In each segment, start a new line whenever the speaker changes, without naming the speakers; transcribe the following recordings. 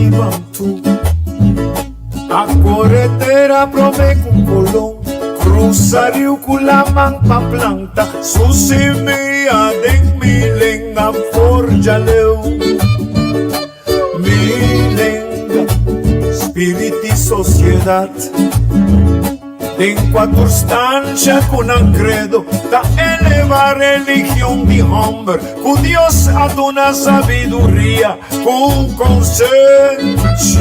Bantu. A corretera prome com colom, cruzaria com la manpa planta, susimia den milenga forjaleu. Milenga, espírito e sociedade. Tem quatro stanze con un credo da elevar religión de hombre, con Dios ad una sabiduría, con consenso.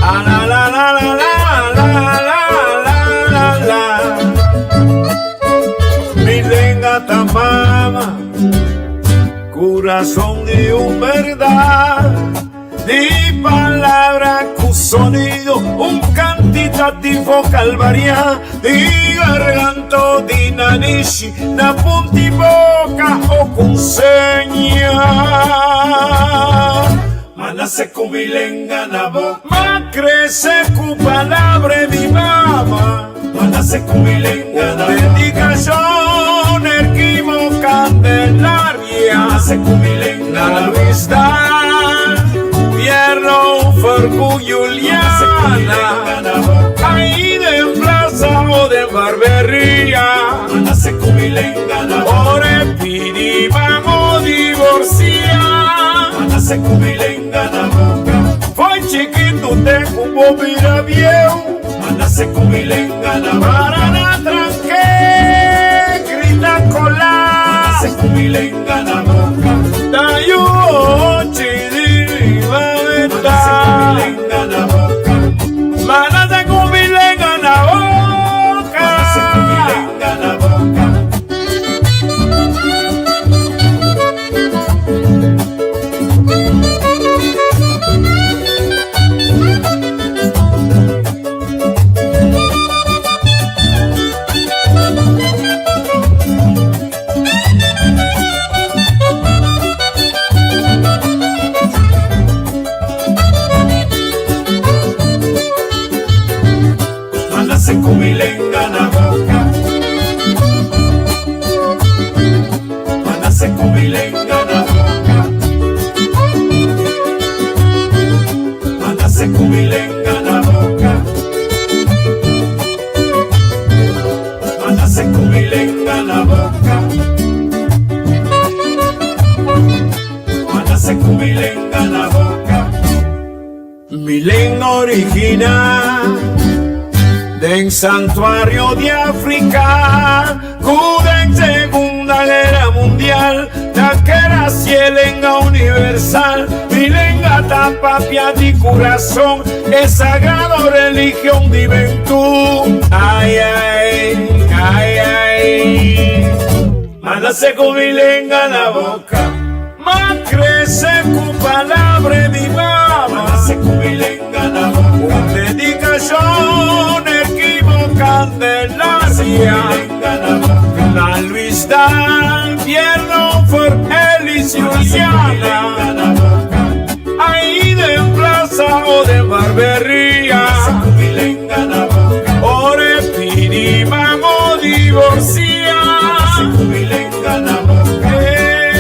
La la la la la la la la la. Milenga tamama, corazón de un verdad. Di palabra con sonido, un cantitativo calvaria, di garganto di nanishi, na punti boca o con segna. Ma nace con milenga na boca, ma crece con palabra di mamá. Ma nace con milenga na boca, dedicación erquimo candelaria. Nace con milenga na vista. Pierno Fergu Juliana, ahí de plaza o de barbería. Nace con milenga na boca, ore pidi vamos divorciar. Nace con milenga na boca, foi chiquito te como mira viejo. Nace con milenga na boca, para na tranque, grita cola. Nace con milenga na boca, dayo chidi va milenga na boca, manase con milenga na boca, manase con milenga na boca. Con milenga na boca, manase con milenga na boca, manase con milenga na boca, manase con milenga na boca, manase con milenga na boca, milenga original. En santuario de África, cuda en Segunda Guerra Mundial, la que era cielenga universal, milenga tapapia di corazón, es sagrado religión de juventud. Ay, ay, ay, ay. Mándase con milenga en la boca, más crece con palabra de mamá. Mándase con milenga en la boca, dedicación Candelaria, la Luis Dan, Pierno for Elis Juliana, ahí de plaza o de barbería, ore pidi vamos divorcia.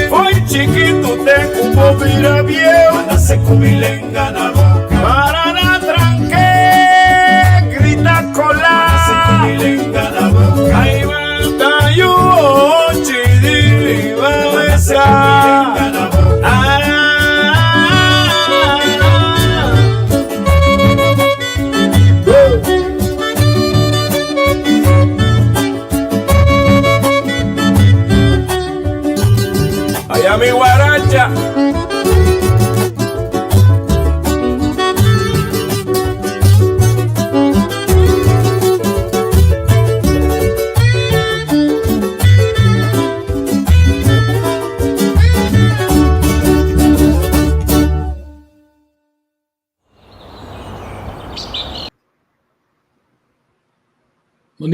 Hoy chiquito te como mira viejo, para la tranque, grita cola. Ahí va yo, chidi, va esa. Allá mi guaracha.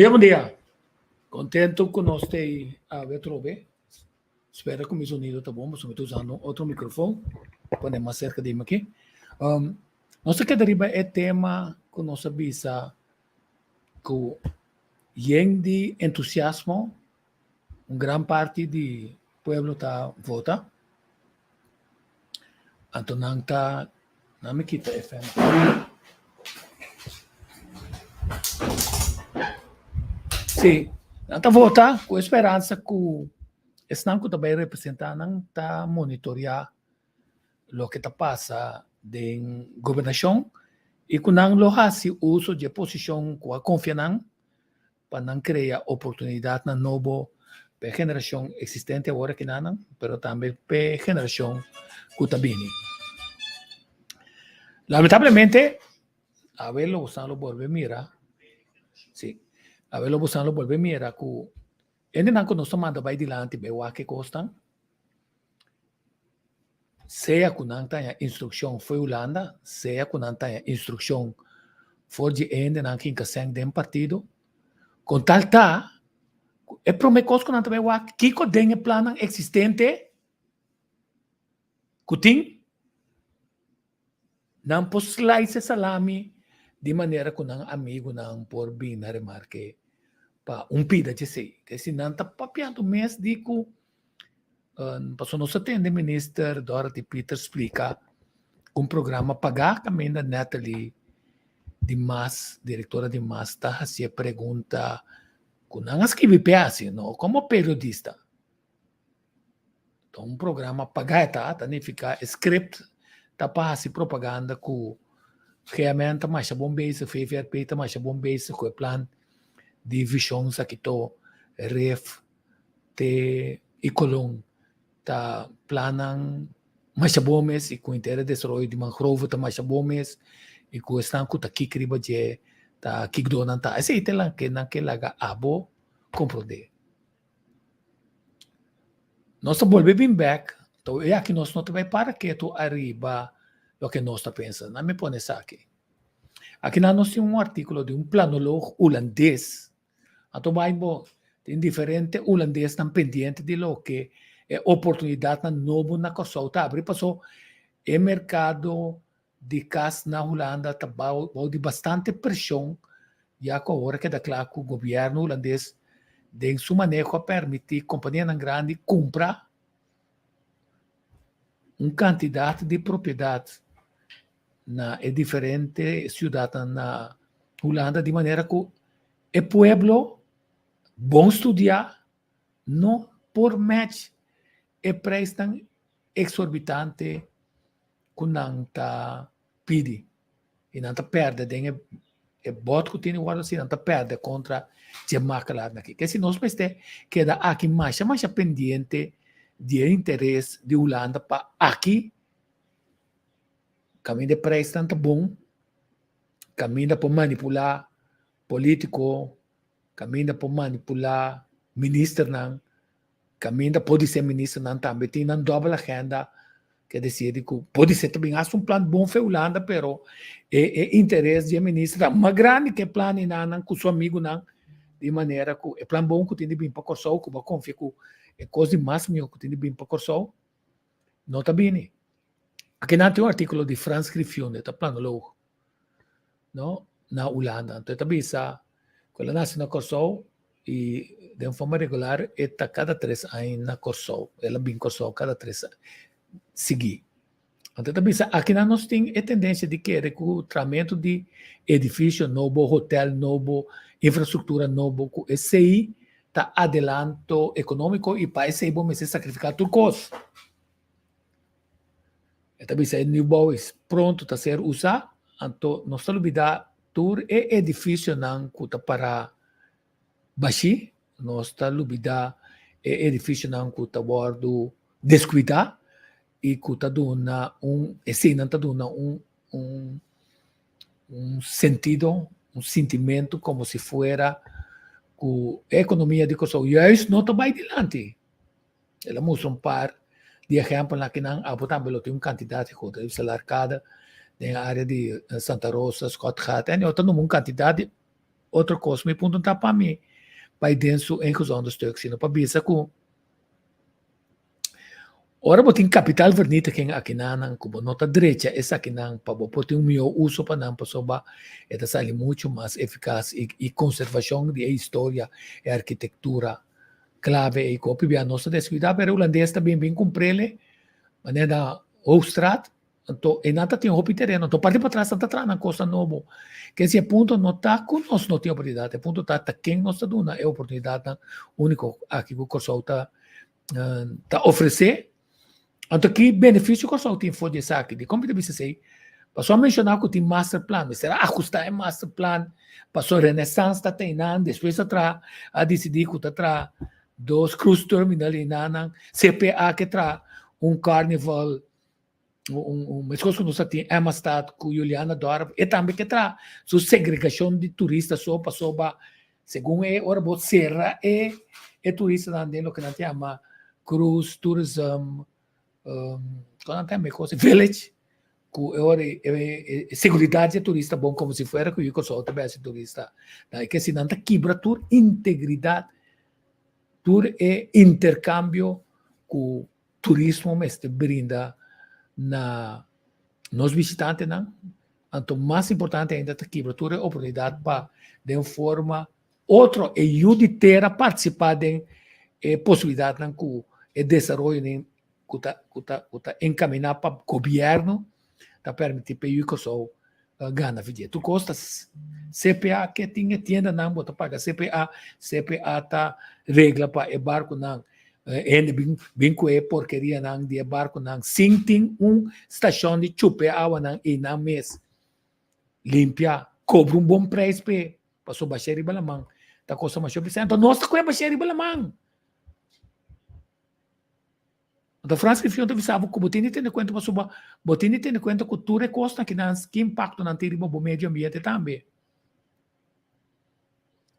Bom dia. Contento com nós ter a Vetrobe. Espero que o meu sonido está bom. Estou usando outro microfone. Põe mais cerca de mim aqui. Nós queremos é tema que nós avisa que de entusiasmo, uma grande parte do povo está vota. Anto nang ta nami kita FM. Sim, nanta vota com esperança que estão que também representando ta monitorear o que está passa em governação e que não lo hasi uso de posição com a confiança para não criar oportunidade na novo para geração existente agora que não, mas também para geração que está vindo. Lamentablemente, a ver lo usando volver mira, sim, a ver lo usando volver mira que ainda não conosco manda vai dilante be wa que costam, seja que não tenha instrução foi Holanda, seja que não tenha instrução for de ainda não que encaixem de partido, com tal tá é promecos que não também wa que co dengue plano existente, kuting não pos slice salami de maneira que não amigo não por bem na remarque pa pida de sei, que se não tá papiando mês de que passou nosso atende minister Dorothy Peter explica programa pagar também da Natalie de Mas, diretora de Mas, tá se pergunta que não escreve peça, não, como periodista. Então, programa pagar tá nem fica script tá para se propaganda que realmente mais bom base, FVRP tá mais bom base com o plano de visão aqui to ref te e colon tá planang mais bom mês e com interesse de desenvolvimento de mangrove tá mais bom mês e com estão que tá aqui criba de tá aqui donan tá esse é lá que não que laga abo compreender nós volve bem back então é aqui nós não vai para que tu arriba o que nós está pensando não me põe isso aqui nós temos artículo de planolog holandês então vai tem diferente holandês estão pendiente de lo que é oportunidade na novo na coisa tá abrir passou é mercado de casa na Holanda tá de bastante pressão já que agora que dá claro que o governo holandês de sua maneira a permitir companhia grande comprar quantidade de propriedades na diferente cidade na Holanda de maneira que o pueblo bom estudar não por match e preço exorbitante que não está pede e não está perde tem bot que tem agora assim não está perde contra a marca lá aqui que se nós pensamos queda aqui mais pendiente de interesse de Holanda para aqui caminho de preço tanto bom caminho para manipular político caminho para manipular ministro não caminho pode ser ministro não também tem uma dupla agenda que decide que pode ser também plano bom para a Holanda, pero interesse de ministro mas grande que plano não com seu amigo não de maneira que é plano bom que tem bem para corso que confia que é coisa mais meu que tem bem para corso não está bem aqui não tem artigo de Frans Griffioen está plano logo não na Holanda então também essa quando nasce na corso e de forma regular está cada 3 anos na corso ela bem corso cada 3 anos seguir. Então, também, aqui nós temos a tendência de querer que o tratamento de edifício novo, hotel novo, infraestrutura novo, esse aí está adelanto econômico e para esse aí vamos sacrificar tudo coisa. Então, também, se New Boys pronto a ser usado, então, nós estamos olvidando tudo é edifício não que está para baixar, nós estamos olvidando edifício não que está guardo descuidar, e que está dando um sentido, um sentimento como se fuera que a economia de coisa isso não vai adiante. Ela mostra par de exemplos lá que não também tem uma quantidade de coisas, salário cada na área de Santa Rosa, Scott Hat, e outra uma quantidade outra coisa me ponto tá para mim vai dentro em razão dos textos, sino para bisa que ora botin capital vernita que aqui não como nota direita essa aqui não para botar meu uso para não para soba é sali muito mais eficaz e conservação de história e arquitetura clave e copia a nossa descuidar pero o holandês também bem comprele maneira Hoogstraat Então, e nada tem roupa terreno. Então, parte para trás, está atrás na Costa Novo. Que esse ponto não está com nós, não tem oportunidade. O ponto está quem nós está dando é a oportunidade única aqui que o Corsol está oferecer. Então, que benefício o Corsol tem for desse aqui? De como você sei, passou a mencionar que tem master plan, mas será ajustar em master plan, passou Renaissance está treinando, depois atrás, a decidir que está dos cruise terminal e nanang, CPA que traz carnival, mas coisa que nós temos é uma estado que Juliana adora, e também que traz sua segregação de turistas, só passou para, segundo ora bot serra e turista andando que não tem uma cruise tourism, quando tem coisa village, que ora segurança de turista bom como se fosse que eu só também esse turista, daí que se não tá quebra tur integridade, tur e intercâmbio que turismo mestre brinda na nos visitantes, não? Então, mais importante ainda é que a oportunidade para, de uma forma, outra e ajuda a participar de possibilidade que o desenvolvimento que encaminhar para o governo, para permitir para o só ganhar vida. Tu costas CPA que tinha tienda não bota paga CPA tá regra para o barco não bem que porcaria não de barco não sim tem estação de chupe água não e na mês limpia cobra bom preço para passou baixar riba la mão tá costa mais shopping então nós tá com baixar riba la mão da França que fica visava que botini tem conta passou botini tem conta que tudo é costa que impacto não tem riba o meio ambiente também.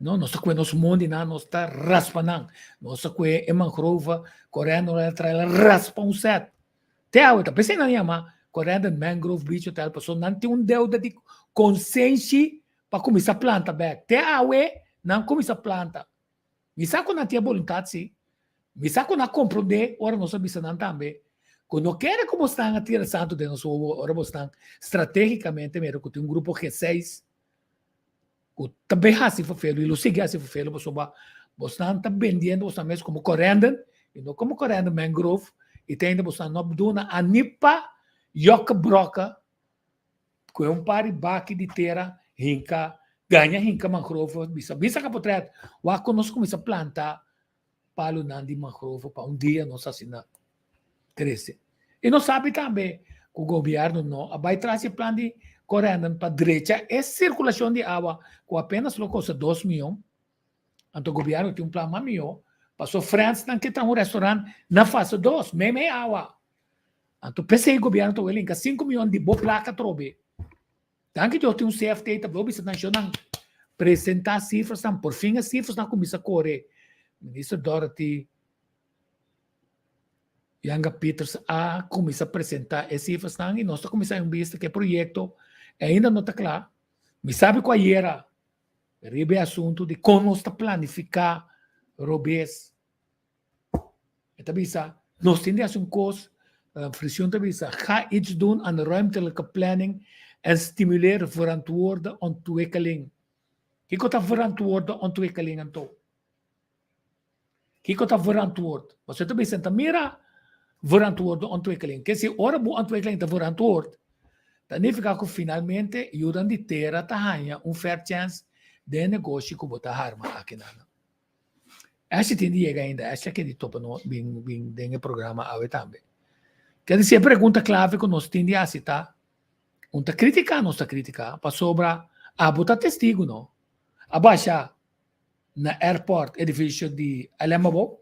Não, nós com nosso mundo não está raspando, nós com é mangrove, correndo lá atrás raspa set. Te a outra, pensei na minha correndo mangrove beach hotel, passou não tem deuda de consciência para começar a planta back. Te a não começa a planta. Me saco não tinha vontade sim. Me saco não compreender, ora nós sabemos não também. Quando quer como estão a tirar santo de nós, ora estão estrategicamente, mesmo que tem grupo G6 também assim foi feito, e sigue assim foi feito, você está vendendo, você mesmo como correndo, e não como correndo mangrove, e tem ainda você não duna a nipa, yoka broca, com par baki de terra, hinca, ganha hinca mangrove, bisa que potret, o que nós começamos a plantar, palo não de mangrove, para dia nós assina cresce. E nós sabe também, que o governo não, vai trazer plano de correndo para a direita, é circulação de água, com apenas custa 2 milhões. Então, o governo tem plano mais milhão. Passou França, que tem restaurante na fase 2, mesmo água. Então, pensei o governo, então, ele 5 milhões de boa placa, trobe. Então, que eu tenho CFT, também, bisa nacional, apresentar cifras, por fim, as cifras não começam a correr. Ministro Dorothy, Yanga Peters, começa a apresentar as cifras, e nós começamos a ver que projeto ainda não está claro. Me sabe qual era o assunto de como está planificar robês. Então, nós temos um curso, fricção também, ga iets doen aan de ruimtelijke planning en stimuleren verantwoorde ontwikkeling. Kijk wat verantwoorde ontwikkeling aan toe. Kijk wat verantwoord. Wat het is, dan mira verantwoorde ontwikkeling. Que se ora boa ontwikkeling te verantwoord, dan significa que finalmente ajudam de ter a tahanha fair chance de negócio que botar arma aqui na. Essa tem de chegar ainda, essa que de topa no bem denge programa ave também. Quer dizer, pergunta clave que nós temos de aceitar, tá criticar, nós tá criticar, para sobra a botar testigo não, abaixa na airport edifício de Alemabo,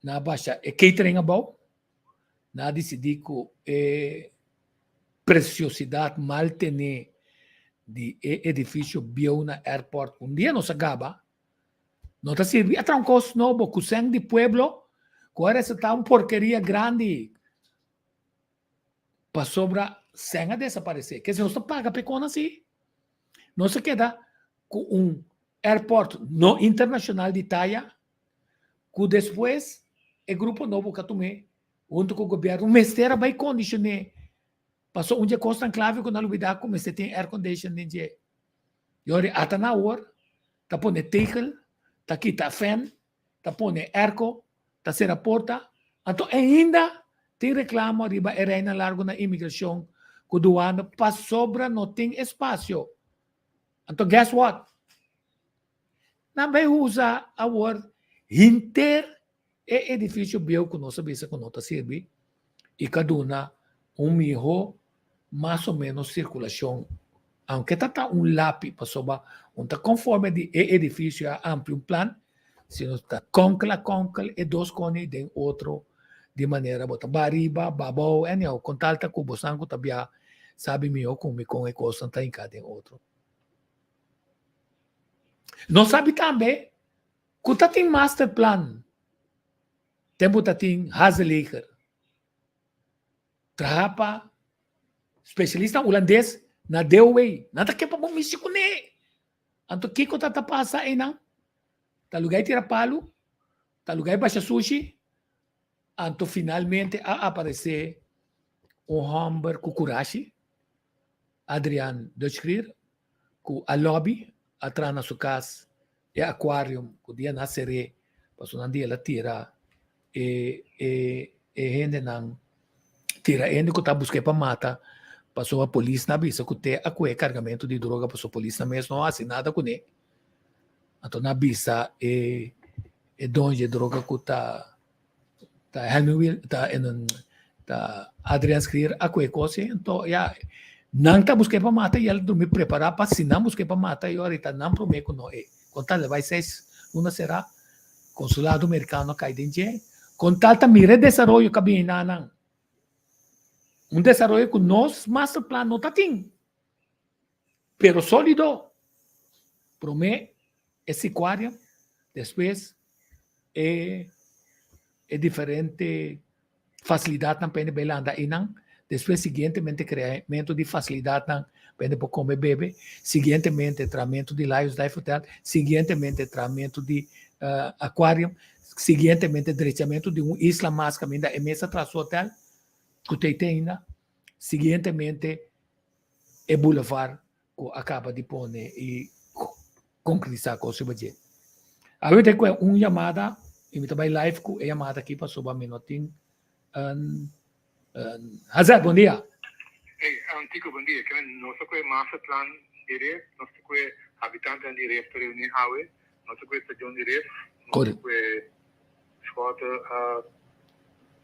na baixa é catering above, na decidir que preciosidade mal tener de edifício bio na airport. Dia nos acaba, não está servindo a troncos novo, com sangue de pueblo, agora está uma porqueria grande para sobra sem desaparecer. Quer dizer, não está paga pecona assim. Não se queda com airport no internacional de Italia, que depois o grupo novo que tomei, junto com o governo, mestera vai condicionar. Passou um dia costa clave com a novidade, como você tem air conditioning dia. E olha, até na hora, tá põe tekel, tá aqui tá fan, tá põe airco, tá ser a porta, então ainda tem reclamo riba na largo na imigração com duana pa sobra não tem espaço. Então, guess what? Na vai usar a word inter edifício bio que nós sabemos que nós serve e cada mijo mais ou menos circulação. Aunque está lápis para sobra, conforme de edifício amplo plan, se não está concla e dois cones de outro de maneira bota bariba, babau, anyhow, com talta cubo sangue tabia sabe meu como com e coisa tá em cada outro. Não sabe também que tá tem master plan. Tempo tá tem Hazeliger. Trapa especialista holandês na Dewey, nada que para bom místico ne. Anto kiko tá passa aí não. Tá lugar tira palo, tá lugar baixa sushi. Anto finalmente a aparecer Humber Kukurashi, Adrian Dutchkrier, com a lobby, atrás na sua casa, e aquarium, com o dia nasceré, passou na dia ela tira, e gente não tira, gente que está buscando para matar, passou a polícia na bisa, que tem a carregamento de droga, passou a polícia mesmo, não assim nada com ele. Então na bisa, donde droga que tá Adrian Skrier a coisa, então já não está buscando para matar e ele dormir preparar para se não buscar para matar e ahorita não prometo não é. Contar vai ser uma será consulado americano cai dentro. Contar também desenvolvimento cabina não. Desenvolvimento que nós master plan não tá tem. Pero sólido. Promete esse aquário depois é diferente facilidade na pena belanda e não depois seguintemente criamento de facilidade na pena para comer bebê seguintemente tratamento de lifestyle hotel seguintemente tratamento de aquário seguintemente direcionamento de isla mais caminho da mesa tras hotel que tem ainda seguintemente é boulevard que acaba de pôr e concretizar com o seu budget. Agora tem uma chamada e me trabalho live com a chamada aqui para sobre minutinho. Hazard, bom dia.
Antico, bom dia. Nós temos master plan direto, nós temos habitante direto para unir highway, nós temos estação direto, nós temos escola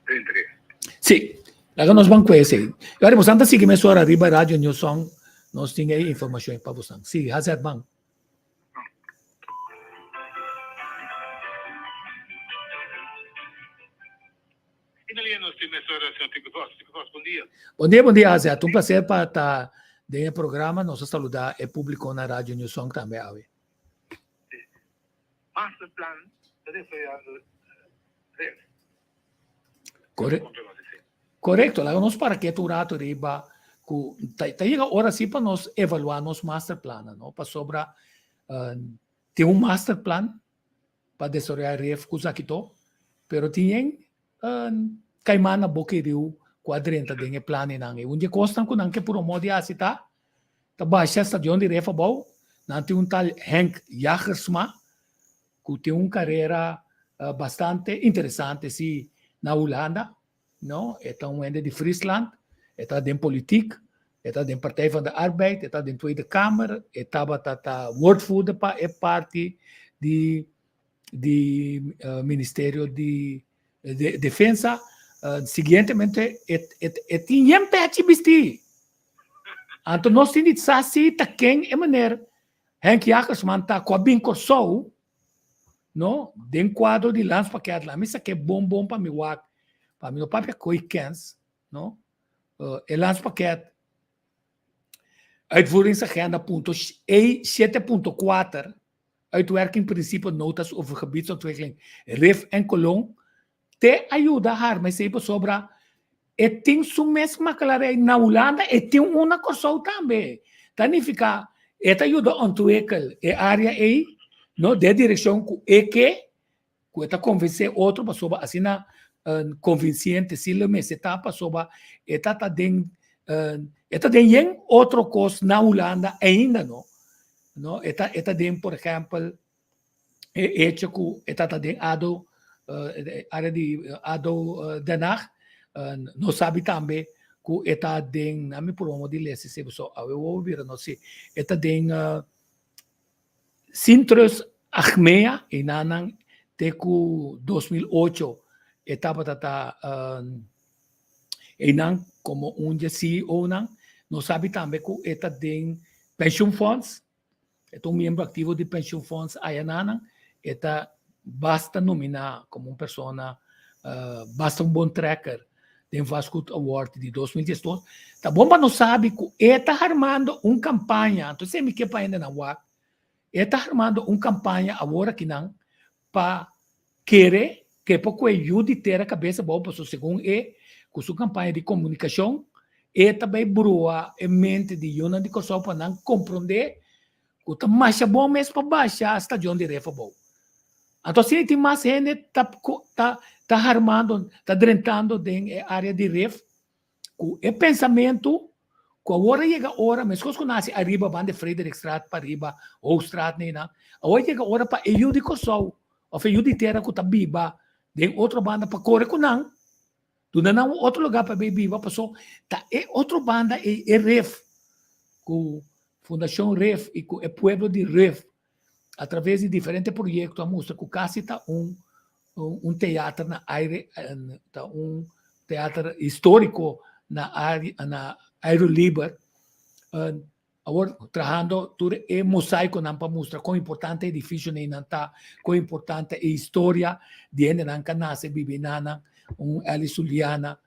entre.
Sim, agora nós vamos conhecer. Agora você anda seguindo a hora arriba rádio New Song, nós temos informação para você. Sim, Hazard, bom. Bom dia, Azé. Um prazer para estar no programa. Nós saludar o público na Rádio New Song também.
Master plan,
Correto. Lá nós para que tu rato riba, chega hora sim para nós evaluar nosso master plan, não? Para sobra tem master plan para desenvolver ref coisa que to, pero tem kaimana bokiriu quadrenta dengue plane nange unde costan ko nange puro modi asita ta baixa stadion de refa bau nanti tal Henk Jagersma que tem carreira bastante interessante si na Holanda, no? Eta ende de Friesland, eta den politiek, eta den Partij van de Arbeid, eta den Tweede Kamer, eta batata woordvoerder pa e parti di Ministerio di Defensa. Seguintemente, tinha pete bisti. Anto nós tínhamos sassi ta quem é maneira Henk Jagersman ta com a bincorso, no, den quadro de lance para que lá, missa que bom para me wak, para meu papai coikens, no, lance paquete uitvoeringsagenda punto E 7.4 uitwerking principe notas over gebiedsontwikkeling RIF en Kolong te ajuda haar mas sempre sobra tem su mesma clareza na Holanda tem uma coisa também significa te ajuda a ontwikkelen área aí no de direção que está convencer outro para sobre assim na convincente se le mes etapa sobre está den outro coisa na Holanda ainda no está den por exemplo hecho que está den área de Den Haag Não sabe também que está dentro, na minha promo de leste, se você ouvir, não sei, está dentro Sintros Achmea, e nanang teku 2008, etapa tata enang como CEO nang, não sabe também que está dentro pension funds, é um membro ativo de pension funds aí nanang, está basta nominar como uma pessoa, basta bom tracker tem Vasco Award de 2018. Tá bom, mas não sabe que está armando uma campanha, então você me quer para ainda na UAC, está armando uma campanha agora que não, para querer que pouco ajude a ter a cabeça boa, para segundo com sua campanha de comunicação, e também broa a mente de Yuna de Kosovo para não compreender que está mais bom mesmo para baixar a estação de refa bom. Então, se tem mais gente está armando, está drentando dentro da área de ref, com o pensamento, que agora chega a hora, mas quando nasce arriba, van de Frederikstraat para arriba, ou Straat, agora chega a hora para eu de Kosovo, ou eu de terra que está viva, tem outra banda para correr com não, tu não outro lugar para beber viva, passou, tá é outra banda é ref, com Fundação Ref e com o Pueblo de Ref, através de diferentes projetos, mostra que quase está um teatro na área, um teatro histórico na área, na Aeroliber, agora trabalhando tudo é mosaico não para mostrar quão importante é edifício nem não tá, quão importante é a história de onde não nasce bibinana, Alice Juliana,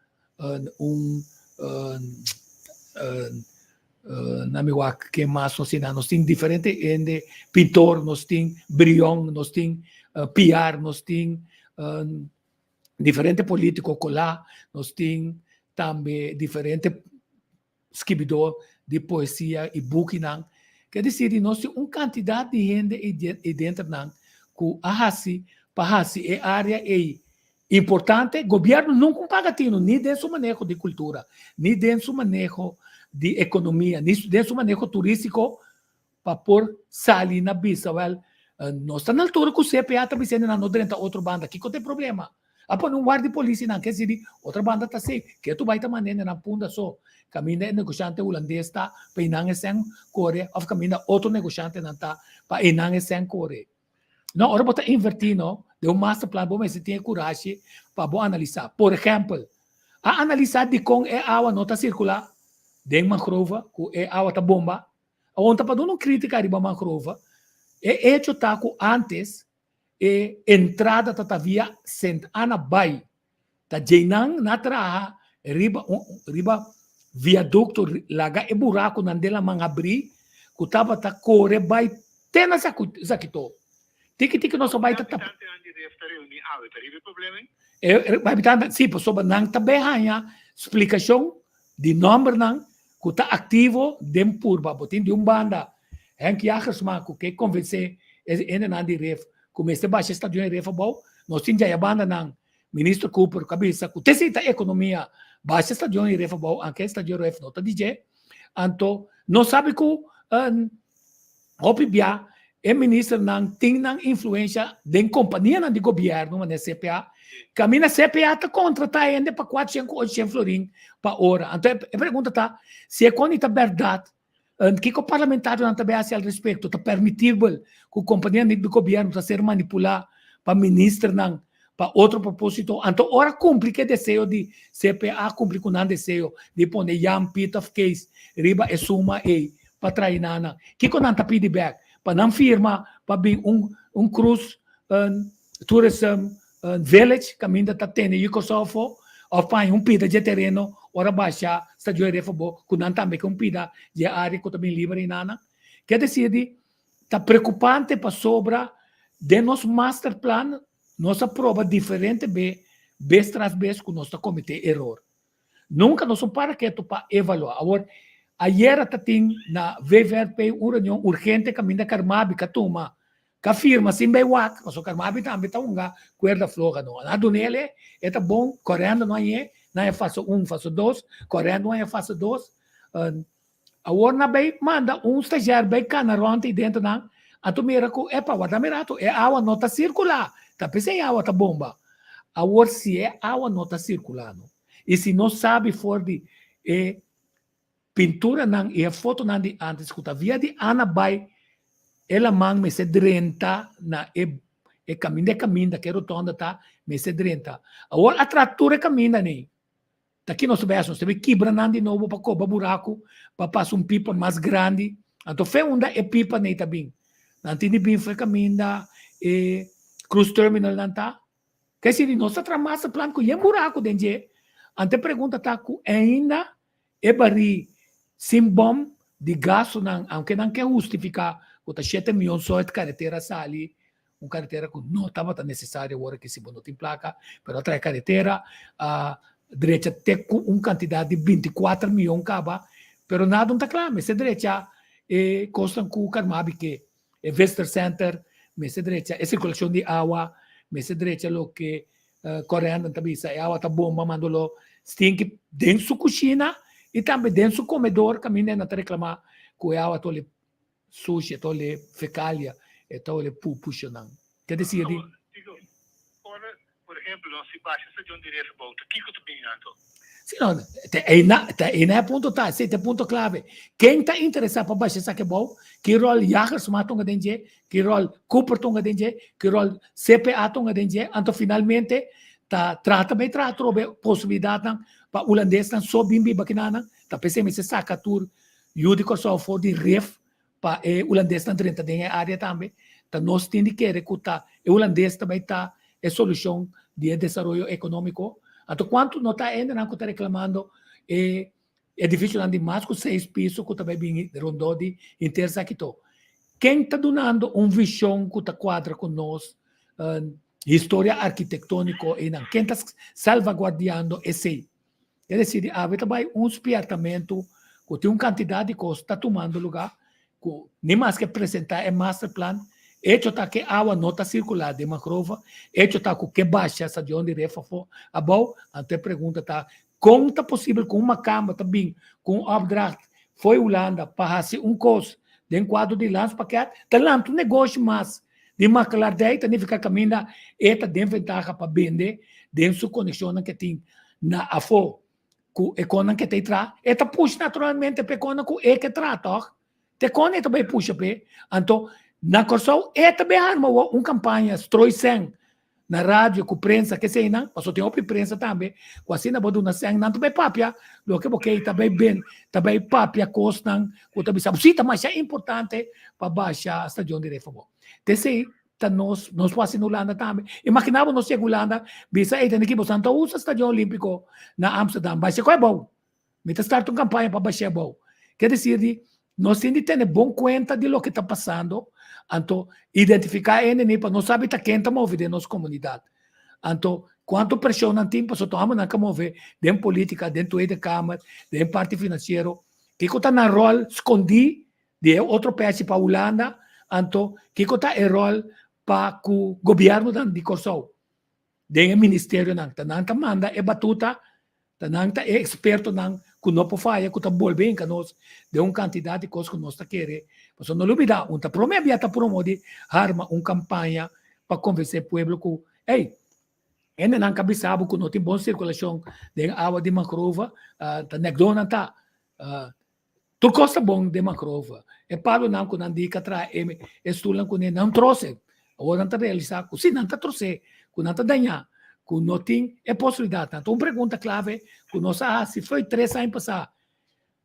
na minha que mais nós temos diferentes pintor, nós temos Brion, nós temos Piar, nós temos diferentes políticos lá, nós temos também diferentes escritores de poesia e buquinan. Quer dizer, nós temos uma quantidade de gente dentro não que para é área importante. O governo nunca paga tino nem dentro do manejo de cultura, nem dentro do manejo de economia, nem dentro do manejo turístico para pôr sair na bisa. Nós estamos na altura que o CPA está dizendo não dentro outra banda, que tem problema. Após não guarda de polícia, não quer dizer, outra banda está safe, que tu vai estar maneira na punda só. Caminha negociante holandês está para inang sem Coreia, ou caminha outro negociante não está para inang sem Coreia. Não, ora bota invertir, não, de um master plan, bom, mas você tem coragem para analisar. Por exemplo, a analisar de como é a água não está circular, de mangrova, que é a água está bomba, onde para dar uma crítica a mangrova, é hecho tá que antes e entrada tá via sent ana bai tá jeinang na traha riba viaducto laga e buraco nandela mangabri ku tava tá corre bai tena sakito tiki no so bai tá habitante sim pessoa nang tabehanha explicação de número nang ku tá ativo dem purba botin de banda Henk Jagersma que convencer ene na di ref comece baixa estadio ref bom nós tinha a banda não ministro Cooper cabeça que tesita economia baixa estadio ref bom anche estadio ref nota DJ anto não sabe que opibia é ministro não tem não influência de companhia não de governo na CPA caminha CPA tá contratar ainda para 400 800 florim para hora então a pergunta tá se é quando tá verdade que o parlamentário não também hace al respeito, está permitível que a companhia do governo está ser manipulada para ministro não, para outro propósito. Então, ora cumpre que desejo de CPA, cumpre com o desejo de pôr Jan Peter Case, riba e suma para trair nana. Que não está pedindo back, para não firma, para vir cruz, tourism village, caminho está tendo em Kosovo, ou para pida de terreno, ora baixa, estadio refabo, que não também com pida de área que também livre em nana. Quer dizer, está preocupante para sobra de nosso master plan, nossa prova diferente vez tras vez que nós está cometendo erro. Nunca nós para que para avaliar. Agora, ayer está tem na VVRP uma reunião urgente caminho da Carmabi, que toma, que firma sim bem wak, mas o Carmabi também está cuerda floja não. Na dunele é bom, correndo não é fase 1, fase 2, correndo não é fase 2. Agora na bem manda estagiário bem canaronte dentro não. A tu mira que é para guardar mirato, é água não está circular. Tá pensando em água tá bomba. Agora se é água não está circulando. E se não sabe for de pintura nang e a foto nang di antes kuta via di ana bay ela mang me se drenta na caminda que rotonda tá me se drenta agora a tratura caminda nem tá aqui nós vemos se quebra nang de novo para coba buraco para passar pipa mais grande então foi onda pipa nem tá bem nanti ni bem foi caminda e cruise terminal nanta que se nós tramassa plan com buraco dentro ante pergunta tá com ainda bari simbom de gasto não aunque não quer justificar o 7 milhões só de carretera sali carretera que não estava tão necessária agora que se não tem placa mas outra carretera a direita tem quantidade de 24 milhões caba pero nada não está claro mas a direita custa com o carmabi que é Vester Center mas a direita é circulação de água mas a direita lo que correndo também sai água tá bomba mandolo stinky dentro da cozinha e também dentro do comedor, caminhando a reclamar que a água toda suja, toda fecália, e toda puxa não. Quer dizer,
por exemplo, não se baixa essa de onde direito volta. O que tu bem anto?
Sim, não, é na ponto tá, esse é ponto clave. Quem está interessado para baixar essa que bom, que rol Jagers matonga dentro, que rol Cooper tonga dentro, que rol CPA tonga dentro, então finalmente trata possibilidade para holandês não só bimbi bakinana tá pensei se saca tur judico só for de ref para holandês não trenta tem área também tá nós tem que recutar holandês também tá solução de desenvolvimento econômico então quanto não tá ainda não tá reclamando é difícil andar mais com 6 pisos que também bem rondou de interessa aqui to quem tá dando visão que tá quadra com nós história arquitetônica e não quem está salvaguardando esse é dizer, também apartamento que tem uma quantidade de coisas está tomando lugar, que nem mais que apresentar é master plan, hecho está que a água não está circulando de Macrova, hecho está que baixa essa de onde refa for, a bom, até pergunta está, como está possível com uma cama também, com um updraft, foi Holanda, para fazer coisa, de quadro de lança paquete, está lá um negócio mais, de uma clareza, tem que ficar caminhando, eta de vantagem para vender, dentro da conexão que tem na AFO, com a economia que tem tra, eta puxa naturalmente para a economia que trata, te economia também puxa para, então, na corção, eta bem arma uma campanha, stroi sem, na rádio, com prensa, que sei não, mas tem outra prensa também, com assim na boduna sem, não também papia, lo que porque também bem, também papia costam, que também sabe, sim, mas é importante para baixar a estação de reforma. Te nós fazemos Holanda também. Imaginava nós chegamos Holanda, bisa tem que você não usa o Estádio Olímpico na Amsterdã, baixa qual é bom. Me start uma campanha para baixar bom. Quer dizer, nós temos que ter bom conta de lo que está passando, então identificar ele para nós saber quem está movendo nossa comunidade. Então, quanto pressão não tem para só tomar na mover dentro política, dentro da Câmara, dentro parte financeiro, que está na rol escondido de outro país para a Holanda, então que está o rol para o governo de Kosovo, do ministério não manda é batuta, não é experto não que não pode fazer, que está bolbem que nós de uma quantidade de coisas que nós está querendo, mas não olvidar, está promover arma uma campanha para convencer o povo que, ei, ainda não cabe sabe que não tem boa circulação de água de Macrova, está negdona tá, tu costa bom de Macrova, é para não que não diga atrás, estulam que não trouxe ou não está realizado, se não está trouxe, que não está danhar, que não tem possibilidade. Então, uma pergunta clave, que nós se foi 3 anos passar,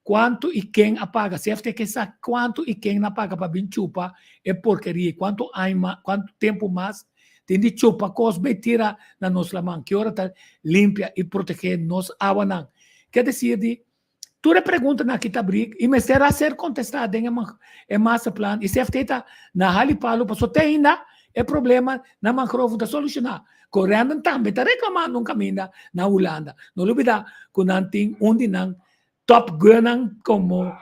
quanto e quem apaga, se FTQ sabe quanto e quem não apaga para vir chupa, é porcaria, quanto tempo mais, tem de chupa, coisa bem tira na nossa mão, que hora está limpa e proteger nossa água não. Quer dizer, tu a pergunta na que está briga, e me será ser contestada em massa plan, e se FTQ está na halipalo, para só ter ainda, é problema na Macrova da solucionar. Correndo também está reclamando um caminho na Holanda. Não olvida que não tem onde não top gunning como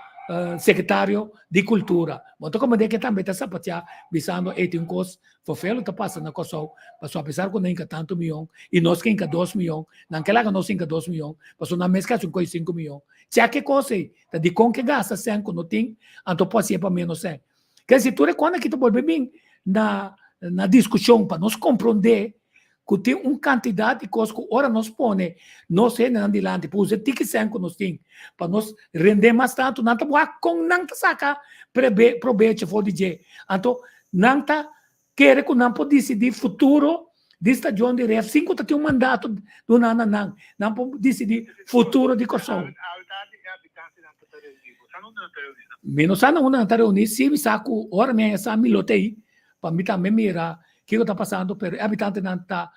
secretário de cultura. Então como é que também está sapatear visando este coisa, fofelo está passando na Kosovo, para apesar que não tem tanto milhão e nós que tem 2 milhões, não que lá nós tem 2 milhões, para na mesma caso 5 milhões. Se que coisa aí, tá de com que gasta 100 que não tem, então pode ser para menos 100. Quer dizer, tu reconhece que tu pode bem na discussão para nós compreender que tem quantidade de coisas que ora nós põe, nós é adiante, por isso que sem que nós tem, para nós render mais tanto, não tá com não tá saca proveito for DJ. Então, não tá querer que não pode decidir futuro de estação de ref, 5 tem mandato do não pode decidir futuro de Corsão.
A verdade é habitante da reunião. Você não está reunindo.
Menos a não está reunindo, se me saco, ora minha essa milotei, para mim também mirar o que está passando, pero habitante não está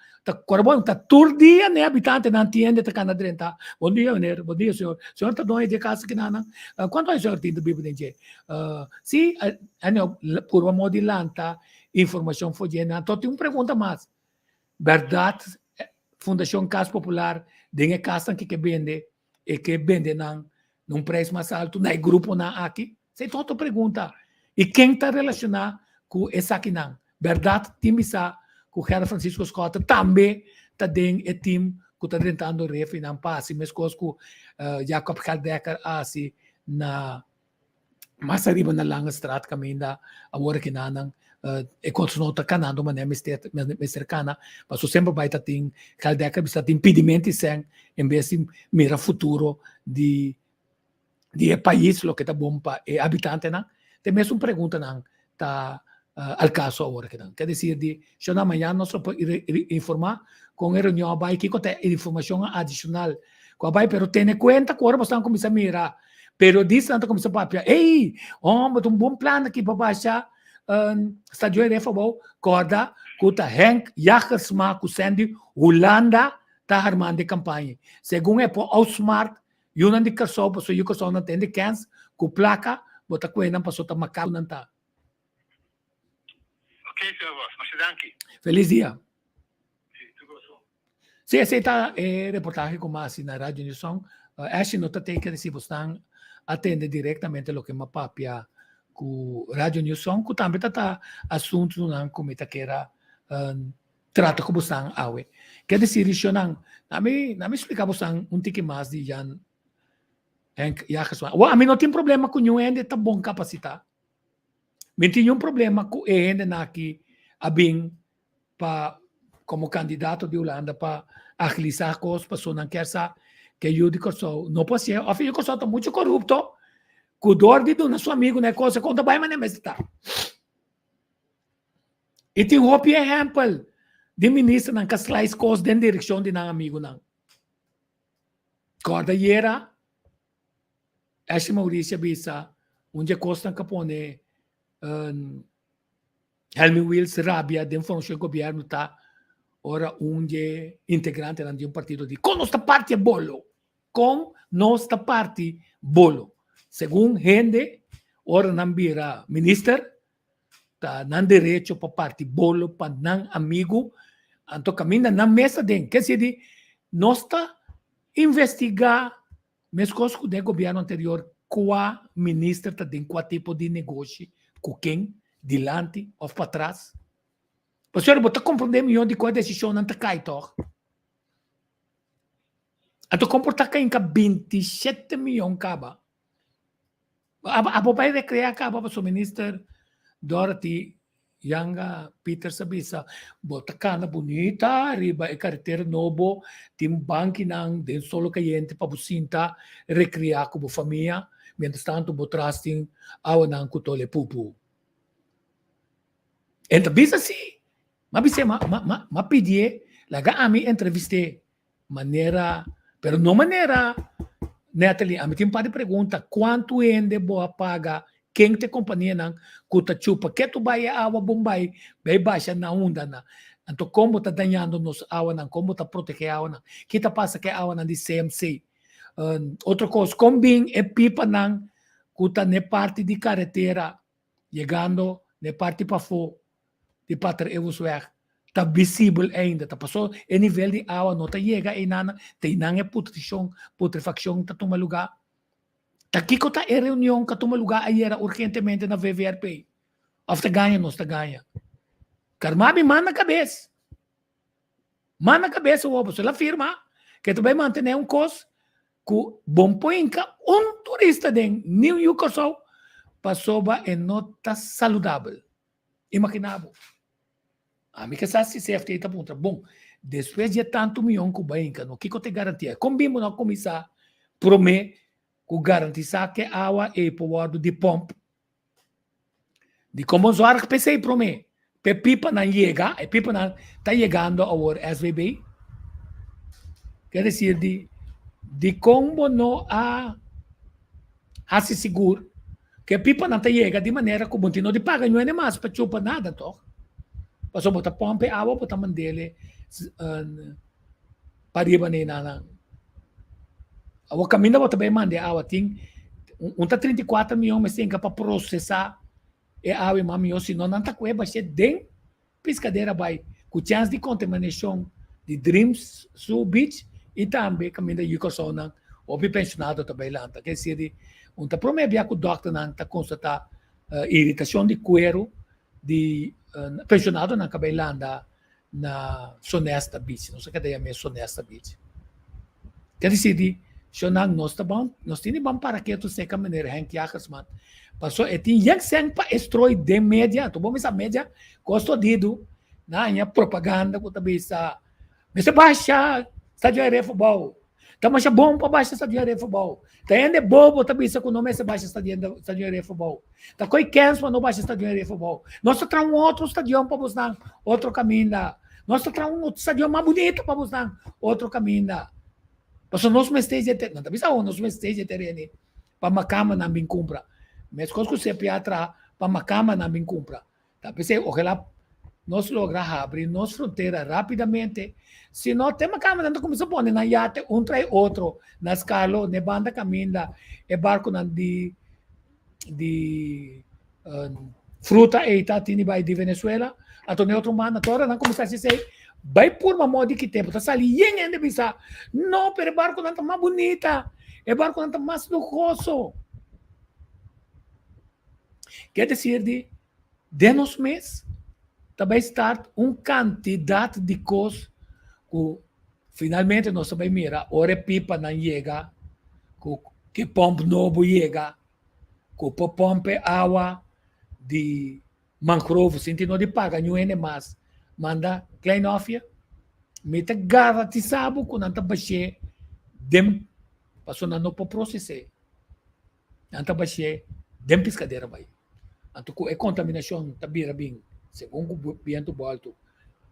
Corbon, está todo dia, né, habitante não entende, está canadrenta. Bom dia, bom dia, senhor. Senhor está doente de casa que não. Quanto é o senhor tem do Bíblia de se, por uma modo de lanta, informação foi de então tem uma pergunta mais. Verdade, Fundação Casa Popular, tem a casa que vende, e que vende num preço mais alto, no grupo aqui? Você tem outra pergunta. E quem está relacionado com essa aqui não? Verdade, time sa com o Herr Francisco Scott também está dentro do time que está tentando refinar passe, mas com Jacob Kaldecker assim na mais arriba na longa estrada caminha agora que não e continuo está canando mas é cercana mas sempre vai estar tem Kaldecker está tem impedimento sem em vez de mira futuro de país lo que está bom para habitante não tem mesmo pergunta não tá al caso agora que não quer dizer de se na manhã nós podemos informar com a reunião vai que tem informação adicional com vai pero tem conta que agora estão começando a mirar pero diz não começa a papia ei mas um bom plano aqui para baixar estádio de futebol corda que Henk Jagersma que sende Holanda está armando campanha segundo é por Ausmart Yunan de Carso para o Carso não tem de cans com placa bota coisa para soltar macau não tá.
Ok, senhor Voss, mas danke.
Feliz dia.
Sim, tudo bom.
Sim, aceita reportagem como assim na Rádio Nilson. Acho que não tem que se você atende diretamente o que me papia com Rádio Nilson, que também está assunto não como está que era trata com você awe. Quer dizer isso não me explica você tique mais de Jan Henk Jagersma. A mim não tem problema com o ainda está bom capacidade. Mas tinha problema com ele aqui, como candidato de Holanda para agilizar coisas, para não quer saber que eu de Corsol não pode ser. A filha de Corsol está muito corrupto, com dor de nosso amigo, né? Coisa conta bem, mas não está. E tem outro exemplo de ministro não que slice coisas dentro da direção de não amigo não. Corda era, esse Maurício Bisa, onde costa que pone Helmi Wills Rabia dentro do governo está ora integrante de um partido de com nossa parte bolo com nossa parte bolo segundo gente ora não vira ministro tá não direito para parte bolo para não amigo então caminha na mesa den que se de nós está investigar mas coisas do governo anterior qual ministro está dentro qual tipo de negócio com quem, dilante ou para trás. Mas, senhor, você compreende melhor de qual decisão não está cai, toch? Então, comportar que em 27 milhões acaba. A papai de criar acaba para o ministro Dorothy Yanga Peter Sabisa. Bota cana bonita, riba e carteira novo, tem banco nang, den solo cliente para businta, recriar como família. Mientras tanto, botras ting awan ng kutole pupu. Então, bisa assim, mapidie, laga ami entreviste, maneira, pero não maneira, Natalie, ami tem para pergunta, quanto ende boa paga, quem te companhia nang kuta chupa, que tu vai awa Bombay, vai baixa na onda na. Então, como tá danhando nos awa nang, como tá proteger awa nang, kita passa que awa nang de CMC. Outra coisa, combin e pipa nang kuta ne parte de carretera, chegando ne parte para fora, de Pater Eusweg, está visível ainda, está passou e nível de água, não está chega e nada, tem nada putrefação está tomando lugar. Aqui que está a reunião que toma lugar aí era urgentemente na VVRP. Ou ganha, não está ganha. Carmabi, manda a cabeça. Manda a cabeça, você ela afirma que tu vai manter um custo que bom poinca turista de New York passou em nota saudável. Imaginável. A mim que sabe se CFT está bom. Bom, depois de tanto milhão que vai no que te garantia? Como não começar promet que garantizar que a água é por de pompa. De como usar que pensei promet. Pe pipa não chega, e pipa não está chegando ao SVB. Quer dizer, de como não se seguro que a pipa não chega de maneira que o não de paga não é mais para chupar nada, toch? Passou botar pompa e água, botar mandele para riba nem nada. O caminho botar bem mande água, tem 34 milhões, mas tem que para processar e água e mamio, senão não está com ela, vai den pescadeira vai com chance de contaminação de Dreams Sul Beach e também caminho da Yucosona, ou pensionado também lá. Quer dizer, promete que o doctor não está constatar irritação de cuero de pensionado na cabelanda na Sonesta Beach, não sei o que é Sonesta Beach. Quer dizer, nós temos para que tu seca maneira Henk Jagersman. Passou e tem yang sen pa extroi de média, tu bom essa média gosto dido na minha propaganda que também está. Mas baixa estadio de futebol. Tá mais bom para baixa estadio de futebol. Tá ainda bobo também isso com nome essa baixa estadio de futebol. Tá coi cancel para não baixa estadio de futebol. Nós tra outro estadio para buscar outro caminho. Nós tra outro estadio mais bonito para buscar outro caminho. Passou nós mesteja não tá bisa nós mesteja terreno para macama na bem compra. Mas coisa que você piatra para macama na bem compra. Tá pensei, ojalá nós logra abrir nossa fronteira rapidamente. Se não tem macama, não começa a pôr na iate trai outro na escala, na banda caminha, e barco de fruta e tatini vai de Venezuela, a torne outro mano, agora não começa a dizer vai por uma moda que tempo, tá ali ainda bisa. Não, pero barco não tá mais bonita, o barco não tá mais luxuoso. Quer dizer, de nos meses, também está quantidade de coisas que finalmente nós também mira, ora pipa não chega, que pompa novo chega, que pompa água de mangrove, sentindo de paga, não é mais, manda Kleinofia, me te garantizado que não está baixo, dem, passou não para processar, não está baixo, dem pescadeira vai. Então, a contaminação está bem, segundo o viento alto,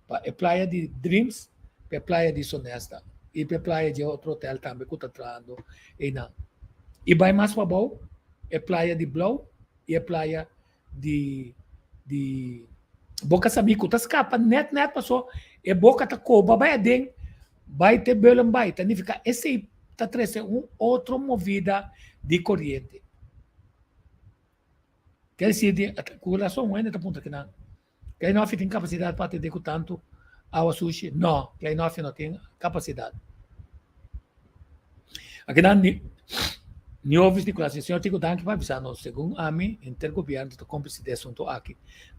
para a praia de Dreams, para a praia de Sonesta, e para a praia de outro hotel também, que está trazendo. E vai mais para baixo, a praia de Blow e a praia de Boca Sabico. Está escapa, net, passou, e Boca está coba, vai ter belém, vai, significa, esse está trazendo outra movida de corrente. Quer dizer, a correlação ainda está ponto que não. Kleinofia tem capacidade para atender com tanto água sushi? Não, Kleinofia não tem capacidade. Aqui não, nem ouve de classe. O senhor tem que dar para avisar, segundo a mim, intergoverno do cúmplice de assunto aqui.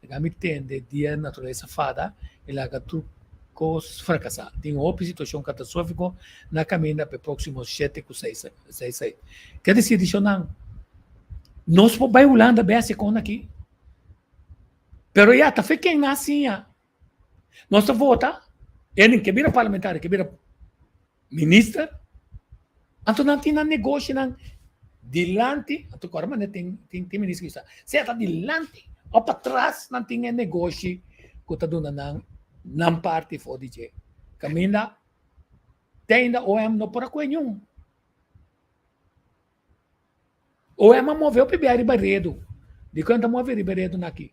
A mim tem de dia natureza fada, ele haga trucos fracassar. Tem uma situação catastrófica na caminha para próximos 7 ou 6. Quer dizer, isso não. Nós vamos Holanda bem a conta aqui. Pero já está ficando assim. Nós vota, ele que vira parlamentar, que vira ministro, então não tem negócio dilante, então agora tem ministro que está, se está dilante ou para trás não tem negócio que está dando não parte for DJ. Caminha, tem ainda ou não por aqui nenhum. Ou é uma mover o PBR Barredo. De quando mover o Barredo aqui.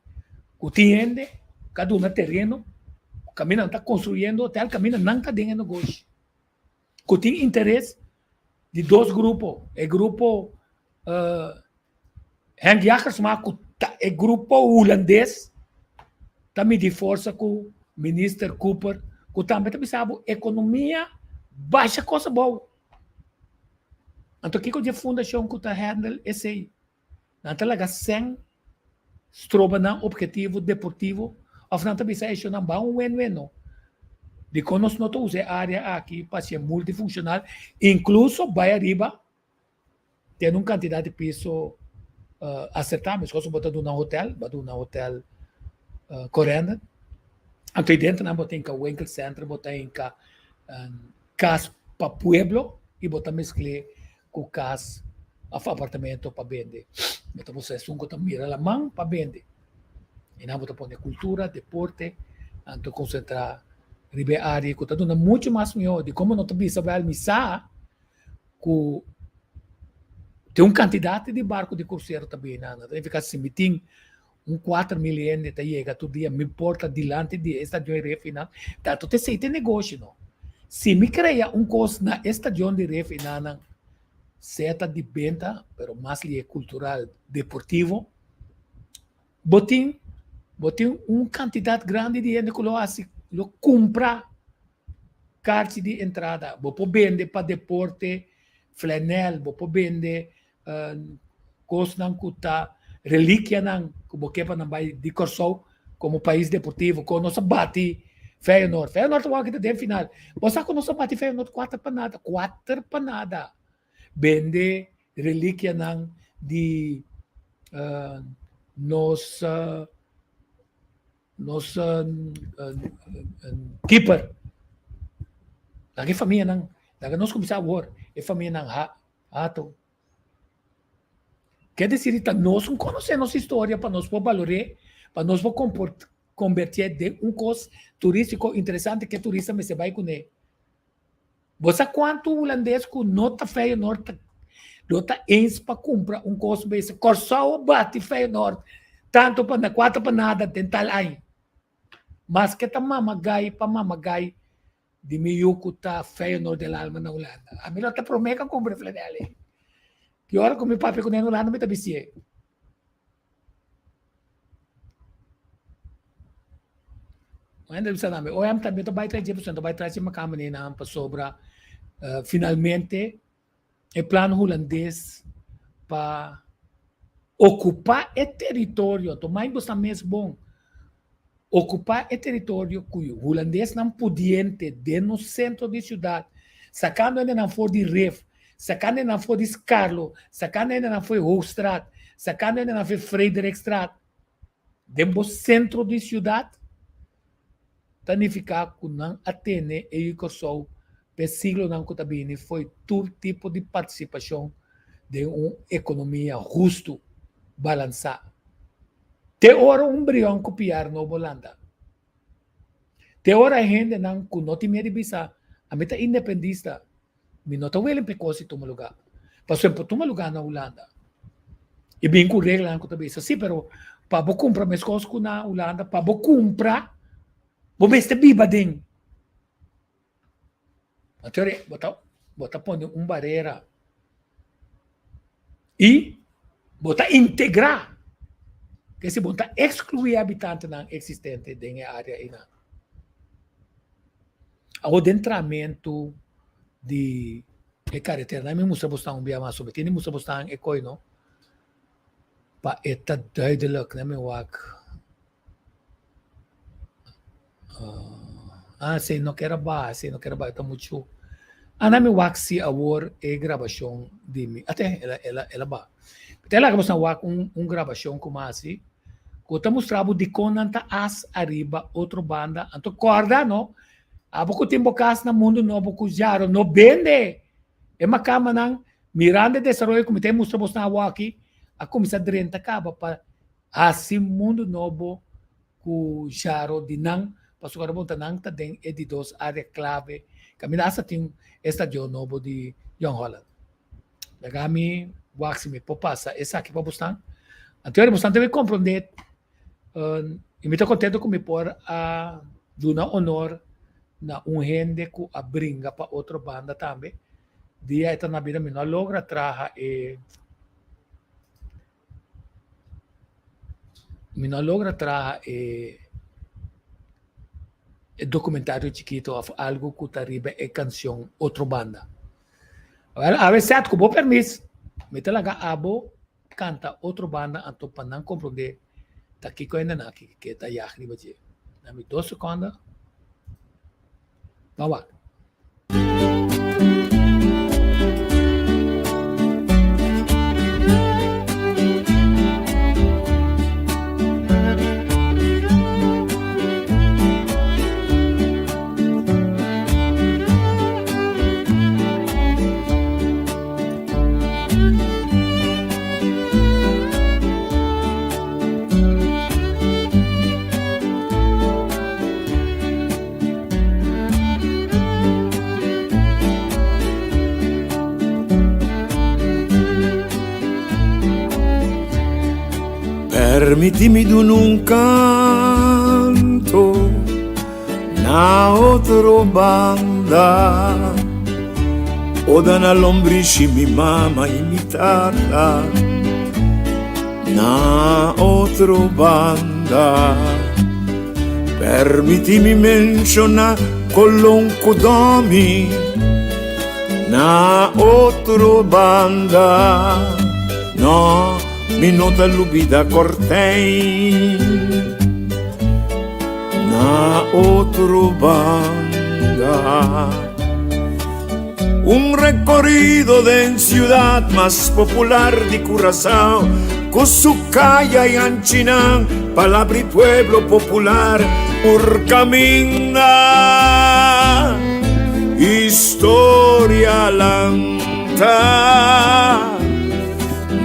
O tiende, cada um no terreno, o caminho está construindo hotel, o caminho não está dando negócio. O tem interesse de dois grupos. O grupo Henk Jagersman, o grupo holandês, também de força com o ministro Cooper, que também sabe economia baixa coisa boa. Então, o que a fundação que está handle esse aí? Não talaga sem estroba na objetivo deportivo, ou não está isso não vai win-win. De quando nós não usamos a área aqui para ser multifuncional, incluso vai arriba, tem uma quantidade de piso acertável, se você botar num hotel correndo, Anto dentro na botem ka winkel center, botem ka cas pa pueblo e botam mescle com cas of apartamento para vender. Então você sungo tam mira la mão para vender. E na botam põe cultura, deporte, anto concentrar ribe área que tá dando muito mais melhor de como não também sabe almissar com tem um quantidade de barco de cruzeiro também na tem ficar se meeting 4 milhões de chega todo dia me porta dilante de estação de refina tanto te sei tem negócio não se me cria costo na estação de refina na seta de venda pero mais li cultural deportivo botin quantidade grande de gente que lo compra cartas de entrada vou vender para deporte flanel vou vender coisa não custa relíquia não como que para não vai de Corsol como país deportivo com nossa bate Feyenoord vai que tem final você com nossa bate Feyenoord 4 para nada vende relíquia não de nossa keeper lagi família não lagi nós começar a war e família não ato quer dizer que nós não conhecemos nossa história para nós valorar para nós converter de coisa turístico interessante que turista me se vai com ele você quanto holandês com nota Feyenoord nota ens para comprar coisa bem Corsol bate Feyenoord tanto para 4 para nada tentar aí mas que tá mamagay de miyuko ta Feyenoord del alma na Holanda. A mim tá promeka compra flanelle. Que hora com meu papi com na Holanda me tabisie. Ainda bisa namin. O am tabi to bay 30% bay 30 makama ni na pa sobra finalmente o plano holandês para ocupar o território. Tomai bosta mesmo bom. Ocupar o território que o holandês não pudiente dentro do centro da cidade, sacando ele não for de Ref, sacando ele não for de Scarlo, sacando ele não for Hoogstraat, sacando ele não for Frederikstraat, dentro do centro da cidade, tanificar que não atende e que só pelo siglo não que foi todo tipo de participação de uma economia justa, balançada. Te ora brião copiar no Holanda. Te ora gente não com não tem bisa a meta independista. Me não tá well em precoce toma lugar. Passou por toma lugar na Holanda. E bem com regra não também. Sim, pero para bo comprar mais coisas na Holanda, para bo comprar, bo beste biba ding. Até bota põe barreira. E bota integrar que se bota excluir habitante não existente da área aí não. O adentramento de carretera não me mostra bastante bem mais sobre tem mostra bastante é coi não para eta duidelijk não me wak sei não quero ba tá muito não me wak se a war é gravação de mim até ela ba até lá que você wak gravação como assim que mostrava de conanta as arriba outra banda anto corda não abo ko timbo kas na mundo novo ko jaro no bende e makama nang Miranda Desarrollo Comité mostramos na aqui a comissão de renta acaba para assim mundo novo ku jaro de nang pasukar mo tanang ta den de dos área clave caminhasa tem estadio novo de Young Holland nagami waxi me popasa essa aqui para buscar anterior bastante me compreender e me tô contente com me por a duna honor na gente que a brinca para outra banda também dia esta na vida me não logra traja documentário chiquito of algo que tariba é canção outra banda a vezes é com bom permisso me talaga abo canta outra banda anto para não compreender tá aqui com ainda aqui que tá já riba de na me 2 segundos bawa
Permitimi d'un un canto, na otro banda, o da na lombrici mi mama imitata, na otro banda. Permitimi mencionar colonco domi, na otro banda, no, mi nota lubida cortei, na otro banda. Un recorrido de ciudad más popular de Curazao, con su calle y Anchinán, palabra y pueblo popular, por camina, historia lanta,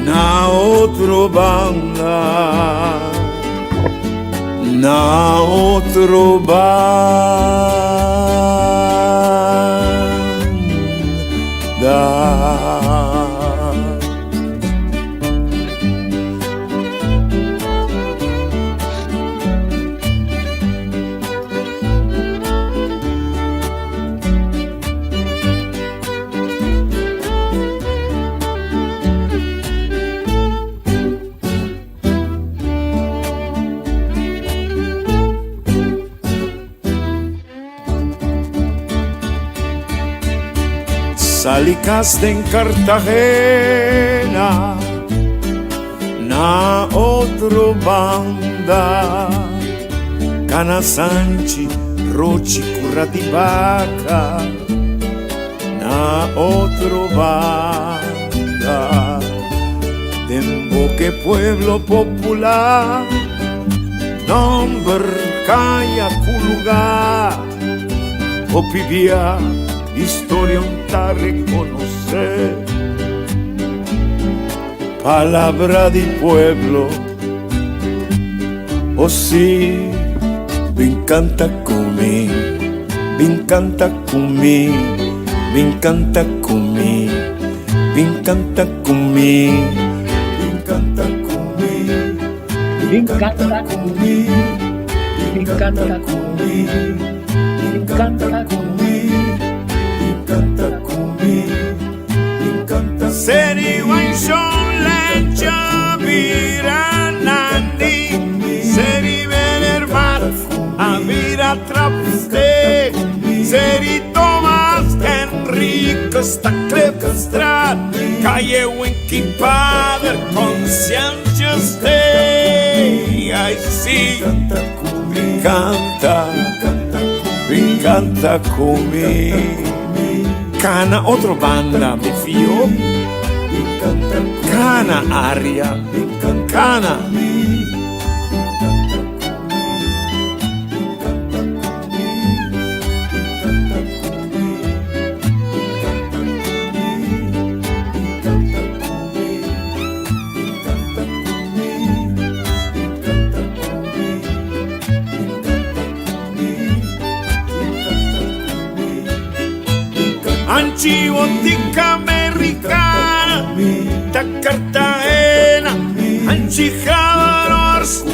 na otro banda, na otro banda. Salicaste en Cartagena, na otro banda, Cana Sanchi, Rochi, Curra di Vaca, na otro banda, Demboque pueblo popular, nombre calla culugar, Opivia, historia un ta reconocer, palabra de pueblo, oh sí, me encanta comer, me encanta comer, me encanta comer, me encanta comer, me encanta comer, me encanta comer, me encanta comer, me encanta comer. Seri wanshon lecha viranandi, seri venermat avira trapste, seri Thomas Enrique Stacklebstrad, calle Winky Father Conscientious Day. I see, me encanta comer. Cana otro banda, mi fio. Cana aria, cana. Anchibotica americana, da Cartagena, Anchijadors,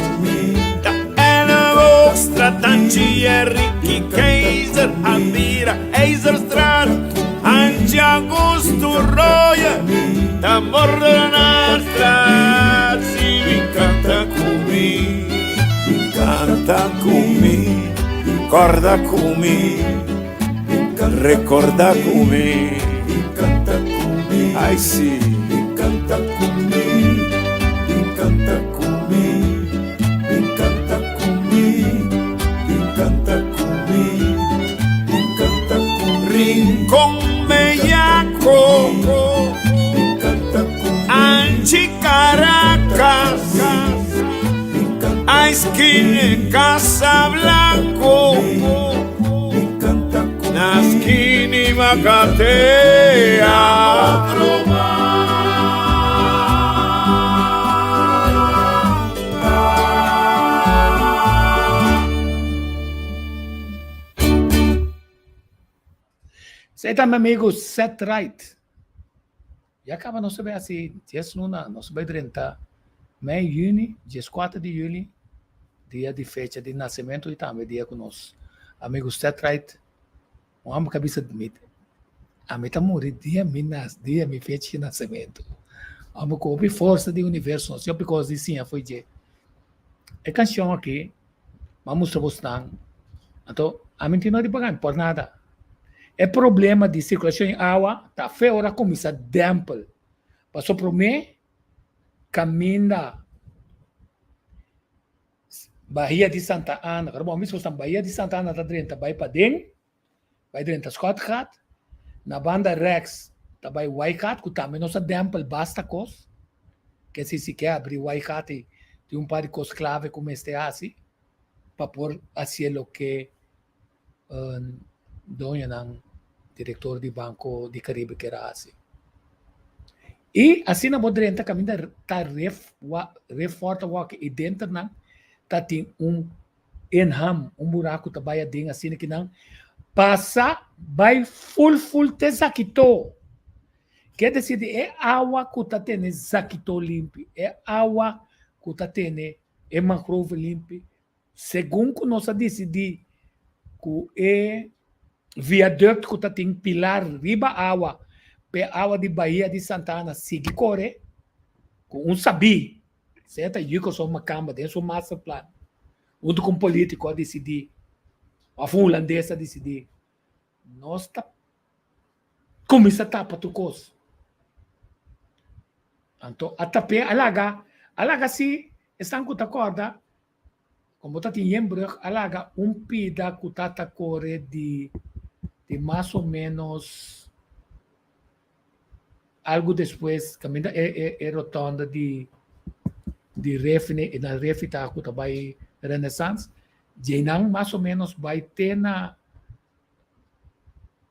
da Ena Vostra, Tanchi Enrique Kaiser, Amira, Eiserstrad, Anchi Augusto Roya, da Mordanastra, si mi canta cumi, corda cumi. Recorda come, ai sì, canta come, canta come, canta come, canta come, canta come, rincon bellaco, canta come, Anchi Caracas, a esquina Casablanco. Naskini Macatea.
Senta, meu amigo, set right. E acaba não saber assim, 10 luna, não sabe 30. mei juni, dia 4 de julho, dia de fecha de nascimento e também dia conosco. Amigo, você traz uma cabeça de mim. A mim tá morrer dia minha fecha de nascimento. Amo com força do universo, só por causa disso foi de. É canção aqui, vamos mostrar. Então, a mim não é de pagar por nada. É problema de circulação em água, tá feio, ora começa a dempel. Passou por mim, caminha Bahia de Santa Ana, agora vamos ver se Bahia de Santa Ana está dentro, vai para dentro, vai dentro Scott Cat, na banda Rex, tá vai Waikat, que também não se dempel basta cos, que se quer abrir Waikat de par de cos clave como este assim, para pôr assim o que dono não diretor de banco de Caribe que era assim. E assim na modrenta caminha tá reforta walk e dentro não tá tem enham buraco tá vai dentro assim que não passa vai full te saquito. Quer dizer é água que tá tendo saquito limpo, é água que tá tendo é mangrove limpo. Segundo que nós decidi que é viaduto que tá tem pilar riba água água de Bahia de Santa Ana sigue corre com sabi certo eu que sou uma cama dentro do master plan junto com político a decidir a holandesa a decidir nós tá começa a tapar tu coisa então a tapé alaga se estão com a corda como tá tem embro alaga pida que tá corre de mais ou menos algo depois, caminha é rotonda de refine, e na refine está com também Renaissance, Jenang mais ou menos vai ter na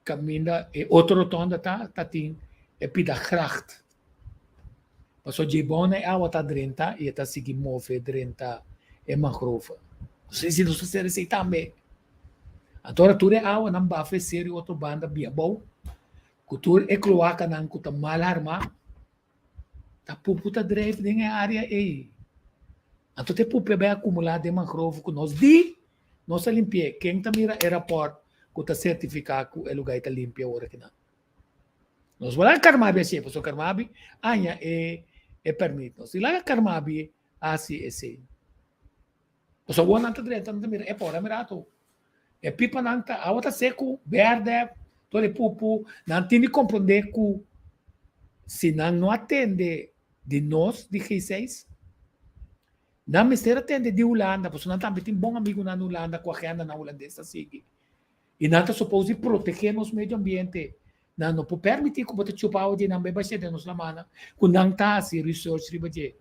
caminha, outra rotonda tá tem, é Pidagracht. Passou de bom é água tá drenta, e tá seguindo move drenta, é mangrove. Não sei se você se receita também. Agora tudo é água, não vai fazer outra banda bem bom. Cultura é cloaca não cuta mal arma, tá puta drive dentro da área aí. Então te pupa vai acumular de mangrove com nós de nossa limpia. Quem tá mira aeroporto cuta certificar que o lugar tá limpo agora que não. Nós vamos lá Carmabi assim, porque Carmabi anya é permite. Nós lá Carmabi assim. Porque o não tá direto não tá mira é por mirato. É pipa não tá, a outra seco, verde. Todo pupu, não tem que compreender que se não atende de nós, de G6, não me será atende de Holanda, porque não também tem bom amigo na Holanda, com a agenda na holandesa, sigue. E não está suposto proteger nosso meio ambiente. Não pode permitir que você chupa de não beba de nossa mana, que não está assim, research, riba de.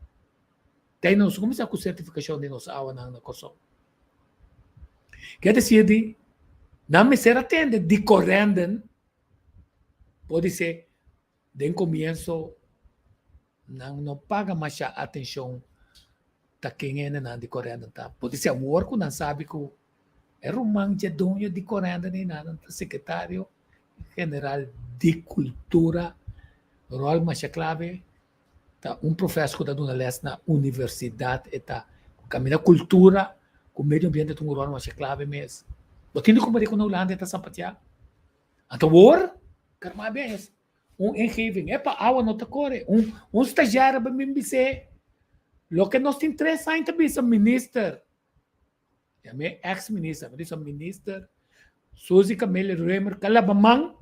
Daí nós começamos com certificação de nossa água na Kosovo. Quer dizer, não me será atende de correndo, pode ser, de começo, não paga mais atenção a quem é não de correndo. Tá? Pode ser o work, não sabe que é romano de dono de correndo, nem nada, secretário geral de cultura, rol mais clave, tá? Professor que está dando les na universidade, está caminhando cultura, com o meio ambiente, tem rol mais clave mesmo. Não tem como dizer que na Holanda está sapateado. Então, karma bem, engeving, é para água não te corre. Estagiário para me dizer, lo que nós temos 3 anos também, são ministro. É meu ex-ministro, mas são ministro, Suzy Camille Reimer, Calabamang,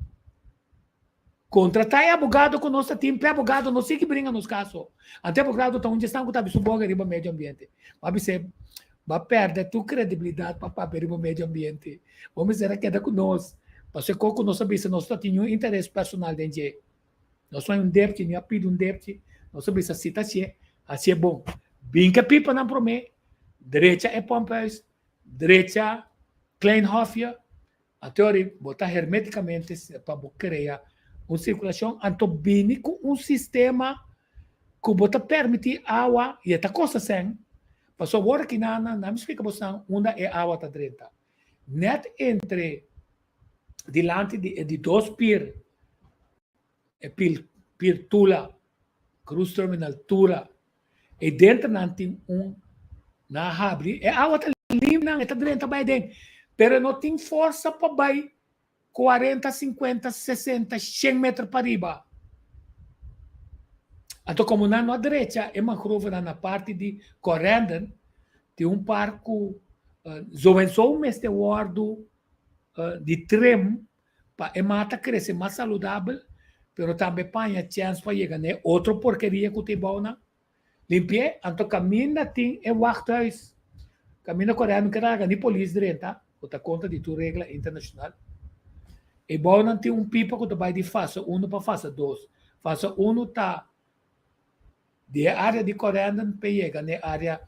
contratar advogado com nosso time, advogado, não sei que brinca nos casos. Até advogado está onde estão, que está suboga riba meio ambiente. Mas você vai perder tua credibilidade para o meio ambiente. Vamos dizer que é com nós. Porque como nós sabemos, nós temos interesse personal dentro de nós somos débito, nós pedimos débito, nós sabemos assim é bom. Binca pipa não promete, direita é Pompeius, direita Kleinhofia, a teoria botar hermeticamente para criar uma circulação, então bem com sistema que bota permitir água e esta coisa sem. Passou agora que não me explica você onde é água está direita. Net entre delante de 2 pier, pier Tula, Cruz Terminal Tula, E dentro natin na habri, awat lim nang ita direnta bay din. Pero não tem força para vai 40, 50, 60, 100 metros para riba. Então, como na direita, é uma curva na parte de Correnden, tem parco, jovem mês de guardo de trem, para mata crescer mais saudável, pero também panha chance para chegar né outra porcaria que tem bom na limpie, então caminha tem wachthuis, caminha Correnden que raga ni polícia direita, que tá conta de tua regra internacional. E bom não tem pipa que vai de fase 1 para fase 2. Fase 1 tá de área de Correnden pega na área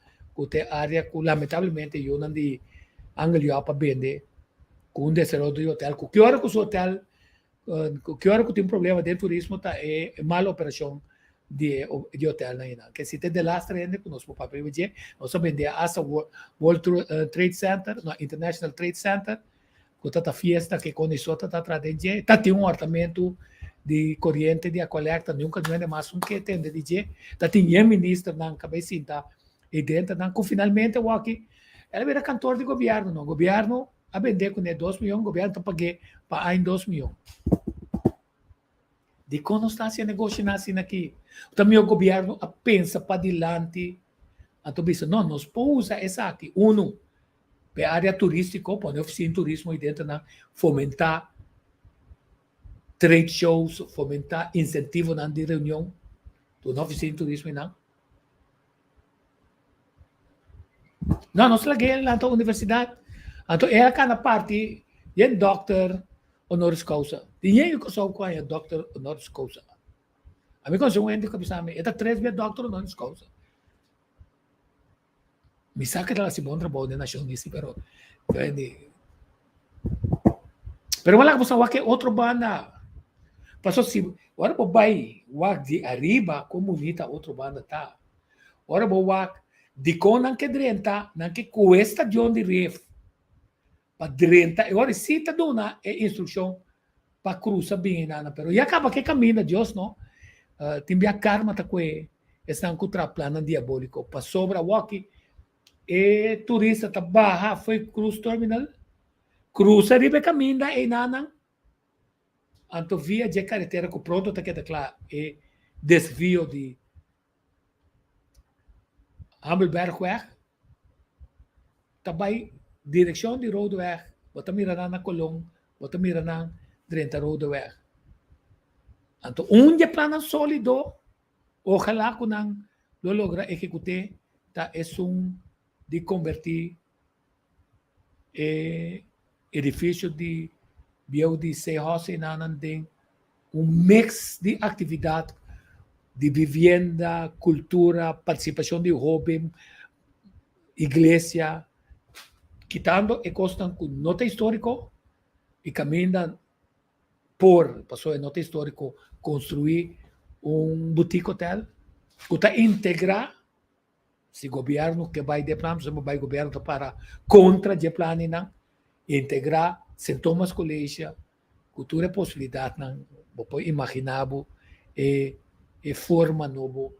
que lamentavelmente eu não de Anglia para vender com desarrollo de hotel. Que hora que o hotel, que hora que tem problema de turismo tá é mal operação de hotel na ina. Que se tem de lastre ainda que nós papel vender, nós vender asa World Trade Center, no International Trade Center, que tá fiesta que com isso tá tradende, tá tem orçamento de corrente de coleta, nunca não é mais que tem de DJ, tá tem ministro na cabecinha e dentro não finalmente o aqui, ela vira cantor de governo, no governo a vender com 2 milhões, o governo tá paguei para 2 milhões. De como está se negociando assim aqui? Também o governo pensa para adiante, então pensa, não, nós podemos usar essa aqui, para área turística, para oficina de turismo e dentro não fomentar trade shows, fomentar incentivo na de reunião do oficina de turismo não. Não, nós lagay lá na universidade. Então, é aquela na parte, yan doctor honoris causa. Yan yung kasaw ko yan, doctor honoris causa. Ami ko, so hindi ko bisami, ito 3 biya doctor honoris causa. Misaka na si Bon trabaho na nasyonisi, pero hindi. Pero wala ko sa wake, otro banda. Paso si, wala po bay, wag di arriba, comunita, otro banda ta. Wala po wag, di ko nang kedrenta, nang kuwesta diyon di ref. Pa direnta, e ora cita dona é instrução para cruzar bem na pero e acaba que caminha Deus não timbia karma ta que estão contra plano diabólico para sobra walkie e turista ta barra foi cruz terminal cruza ribe caminha e nana anto via de carretera com pronto ta que claro e desvio de Hammelbergweg tabay direção de roadweg, bota mira na Colong, bota mira na Drenta roadweg. Então, dia plano sólido, ojalá que não lo logra executar, tá é de convertir edifício de bio de Seahose na nandeng mix de atividade de vivienda, cultura, participação de jovem, igreja, quitando e costan con nota histórico y caminan pasó en nota histórico, construir un boutique hotel, que está integra si gobierno que va de plan, vai gobierno para contra de plan, integrar St. Thomas College, cultura possibilidade, não pode imaginar e forma novo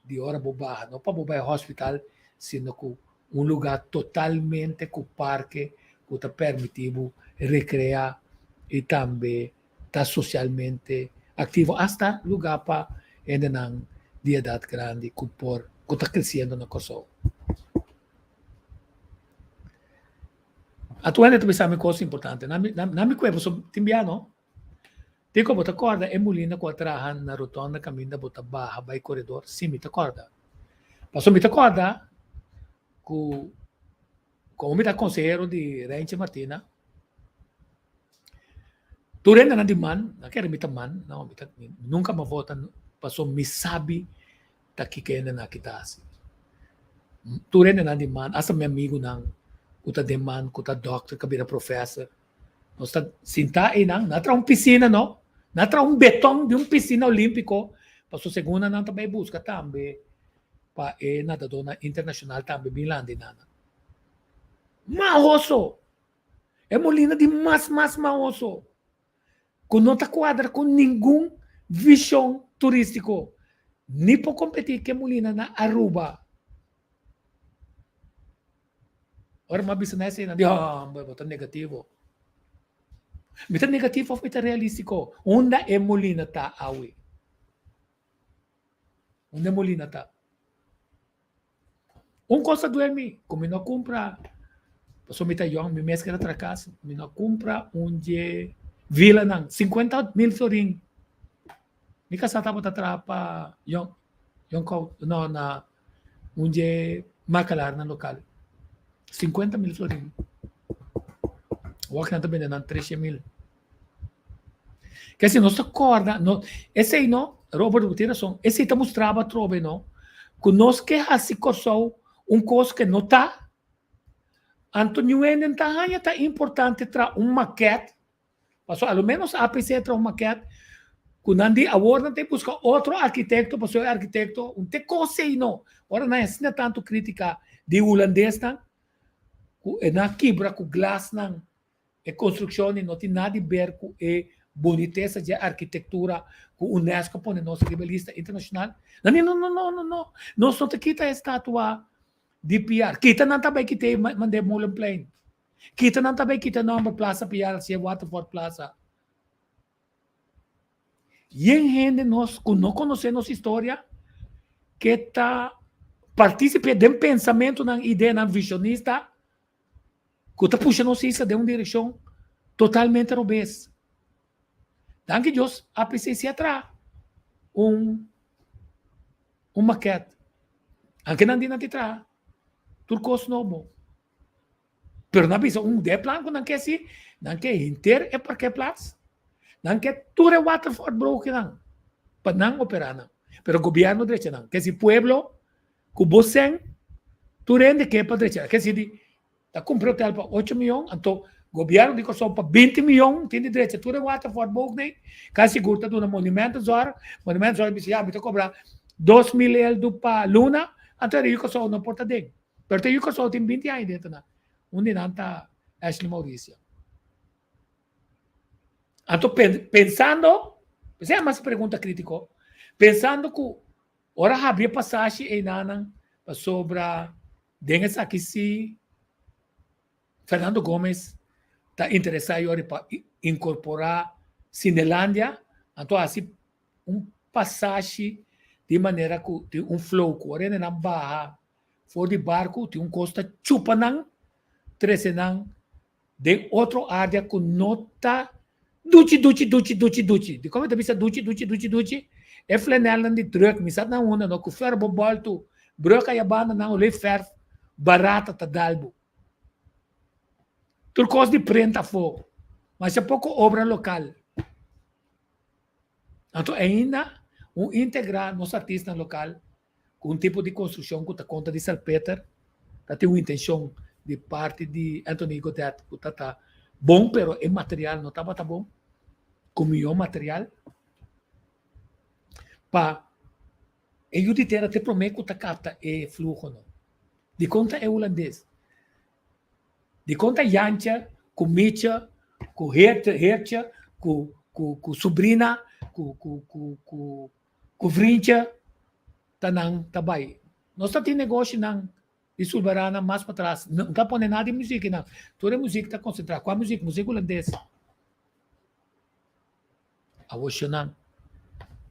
de hora bobarra, não para bobar hospital, sino que lugar totalmente com parque que está permitido recrear e também está socialmente ativo hasta lugar para ainda de idade grande que está crescendo na Kosovo. Atualmente também sabe coisa importante. Na minha coisa, so timbiano, tem como te acorda é mulina com a trahan na rotonda caminho bota barra vai corredor, sim me te acorda. Passou me te acorda como me conselheiro de Renche Martina, tu rin na man, naquele me man, não, nunca me votan, passou me sabe ta kikena na kita assim. Tu rin na man, asa meu amigo nang kuta deman, kuta doctor, kabira professor, nós tá sinta e nang natra piscina no, natra betão de piscina olímpico, passou segunda nang também busca também pa nadadora internacional também Milandi nana. Maoso! É molina de mais maoso. Que não está quadra com nenhum visão turístico. Ni po competir que Molina na Aruba. Ora mabisa na essa botar negativo. Mita negativo mita realístico. Onda é Molina ta awi. Onda é Molina ta. Coisa duerme, como não compra, passou mita yung, me mescla na casa, me não compra de vila nang 50,000 florin. Mi kasata pa tatrapa yung no na de macalar na local. 50,000 florin. Wak na também na 13,000. Kasi não se acorda, no, esse aí não, Robert Butirason, esse aí tá mostrava trove, não, conosco que assim corsou coisa que não está. Antonio Enden tá importante tra maquete, passou, ao menos a APC tra maquete, quando andi agora tem buscar outro arquiteto, passou arquiteto, te coisa aí não. Ora não é assim tanto crítica de holandês, não, na quebra com glass, não, e construção não tem nada a ver com boniteza de arquitetura que o UNESCO põe na nossa lista internacional. Não. Nós não quita a estátua de PR. Kita não também que tem mandei Mullen Plain. Kita não também que tem nome Plaza PR, se é Waterford Plaza. E em gente nós que não conhecemos nossa história, que está participe de um pensamento, na ideia, na visionista, que está puxando nossa isla de uma direção totalmente obesa. Danke Deus, a PCC atrás maquete. Anche não tem atrás. Turcos novo. Pero na bisa de plan não quer se, não quer inteiro é para que plaats. Não quer tudo é Waterford broken não. Para não operar não. Pero governo direito não. Que se pueblo que você tu rende que para direito. Que se tá comprou hotel para 8 milhões, então governo diz só para 20 milhões, tem direito. Tudo é Waterford broken. Kasi gurta do monumento zor disse me cobrar 2 mil do para Luna, então eu só não porta dele. Pero eu só tem 20 anos dentro na. Onde não está Ashley Mauricio. Então, pensando, essa é uma pergunta crítica, pensando que ora havia passagem em Nanan sobre dengas aqui se Fernando Gomes está interessado para incorporar Cinelândia, então assim passagem de maneira que tem flow que ora não barra fora de barco, tem costa chupanang, tresenang, de outra área que não está duchi. De como te bisa duchi, é flanela de druk, misat na una, no, que ferbo bolto, broca e abana na ole fer, barata ta dalbo. Turcos de prenda fo, mas é pouco obra local. Então, ainda, integrar nos artistas local, com tipo de construção que está conta de Salpeter, tem uma intenção de parte de Anthony Godet, que está bom, pero o material não estava tão bom, como o material. Para eu te prometo que está capta e fluxo, não. De conta é holandês. De conta Jancha, com Mitcha, com Hertja, com Sobrina, com Vrincha, tanang tabay. Nós temos negócio não de Sulbarana mais para trás. Não está pondo nada de música não. Toda a música está concentrada. Qual a música? Música holandesa. A voz não.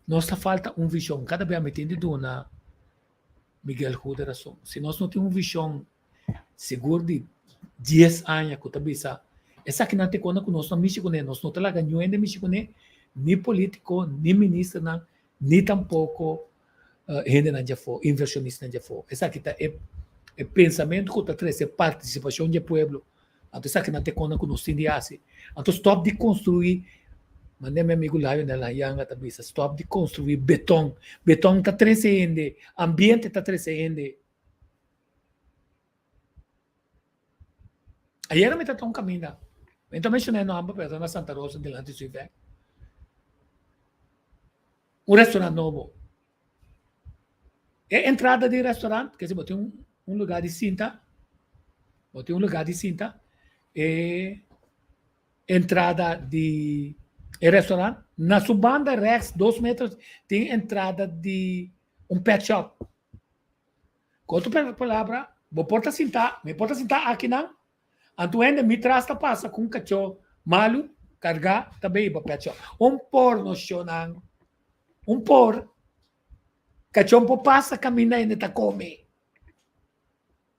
Nós falta visão. Cada vez me entende na Miguel Ruderason. Se nós não temos visão seguro de 10 anos que está essa que não tem conta com nós não mexe com ele. Nós não talaga nenhum de mexe com ele, nem político, nem ministro não, nem tampouco gente não já foi, inversionista não já foi. Essa aqui é pensamento que está trazendo participação do povo. Então, essa que não tem conta com nós indiasse. Então, stop de construir, mandei meu amigo lá na Yanga também, stop de construir beton. Beton está trazendo, ambiente está trazendo. Ayer me trató un camino. Entonces mencioné no ambas personas Santa Rosa delante de su vida. Un restaurante nuevo. Entrada de restaurante, que se botou um lugar de cinta. Botei um lugar de cinta. Entrada de restaurante. Na subanda Rex, 2 metros, tem entrada de pet shop. Com outra palavra, me porta sentar aqui não. Antuende me trasta passa com cachorro malu, carga, também iba pet shop. Por no shonang. Por. Cachorro po passa, camina e neta come.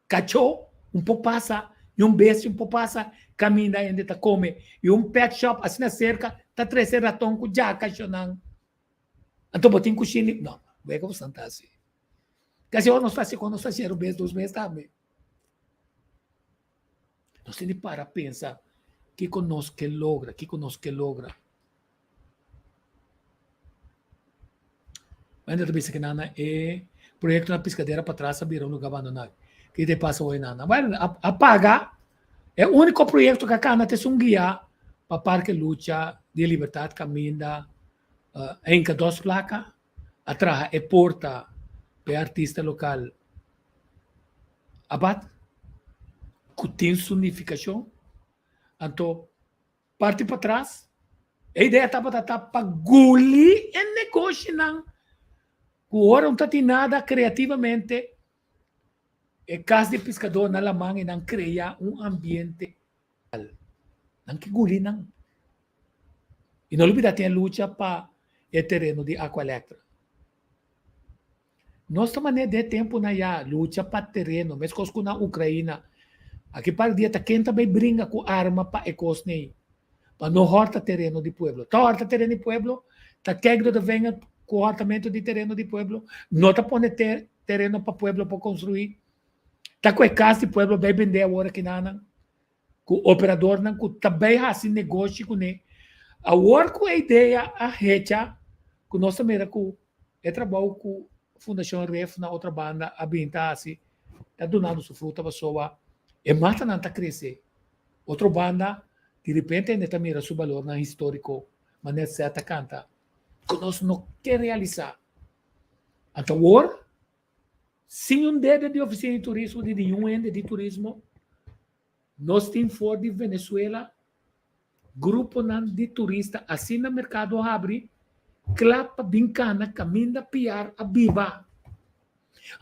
Cachorro, po passa, e beijo po passa, camina e neta come. E pet shop, assim na cerca, tá 13 ratão com já cachorro. Então, botinho com chile. Não, vai com você assim. Kasi não está assim, quando está assim, 2 meses também. Nós temos para pensar que conosco que logra. Ainda também se que nana é projeto na piscadeira para trás, sabia um lugar abandonado. Que te passa hoje nana. Vai apaga é o único projeto que a cana tem um guia para parque luta de liberdade caminha em que 2 placas atrás é porta para artista local abat que tem significação. Então parte para trás a ideia estava para guli em negócio não. Ora não tem nada criativamente é casa de pescador na lamang e não cria ambiente não que guli não. E não olvida tem a luta para o terreno de Aqualectra. Nós estamos de tempo na luta para terreno, mas com na Ucrânia. Aqui para dia quem também brinca com arma para ecosnei. Para não horta terreno de pueblo. Tá horta terreno de pueblo, tá quegro de venha com hortamento de terreno de pueblo, não tá pone terreno para pueblo para construir. Tá com a casa de pueblo vai vender agora que nana. Com o operador não com também assim negócio com ele. A work com a ideia a recha com nossa mera com é trabalho com Fundação Ref na outra banda a binta assim tá donando sua fruta para soa e mata não tá crescer. Outra banda de repente ainda mira seu valor na histórico maneira certa canta. Que nós não quer realizar. Então, sem dedo de oficina de turismo, de nenhum ente de turismo, nós temos fora de Venezuela grupo de turista assim no mercado abre clapa bincana caminha piar a biba.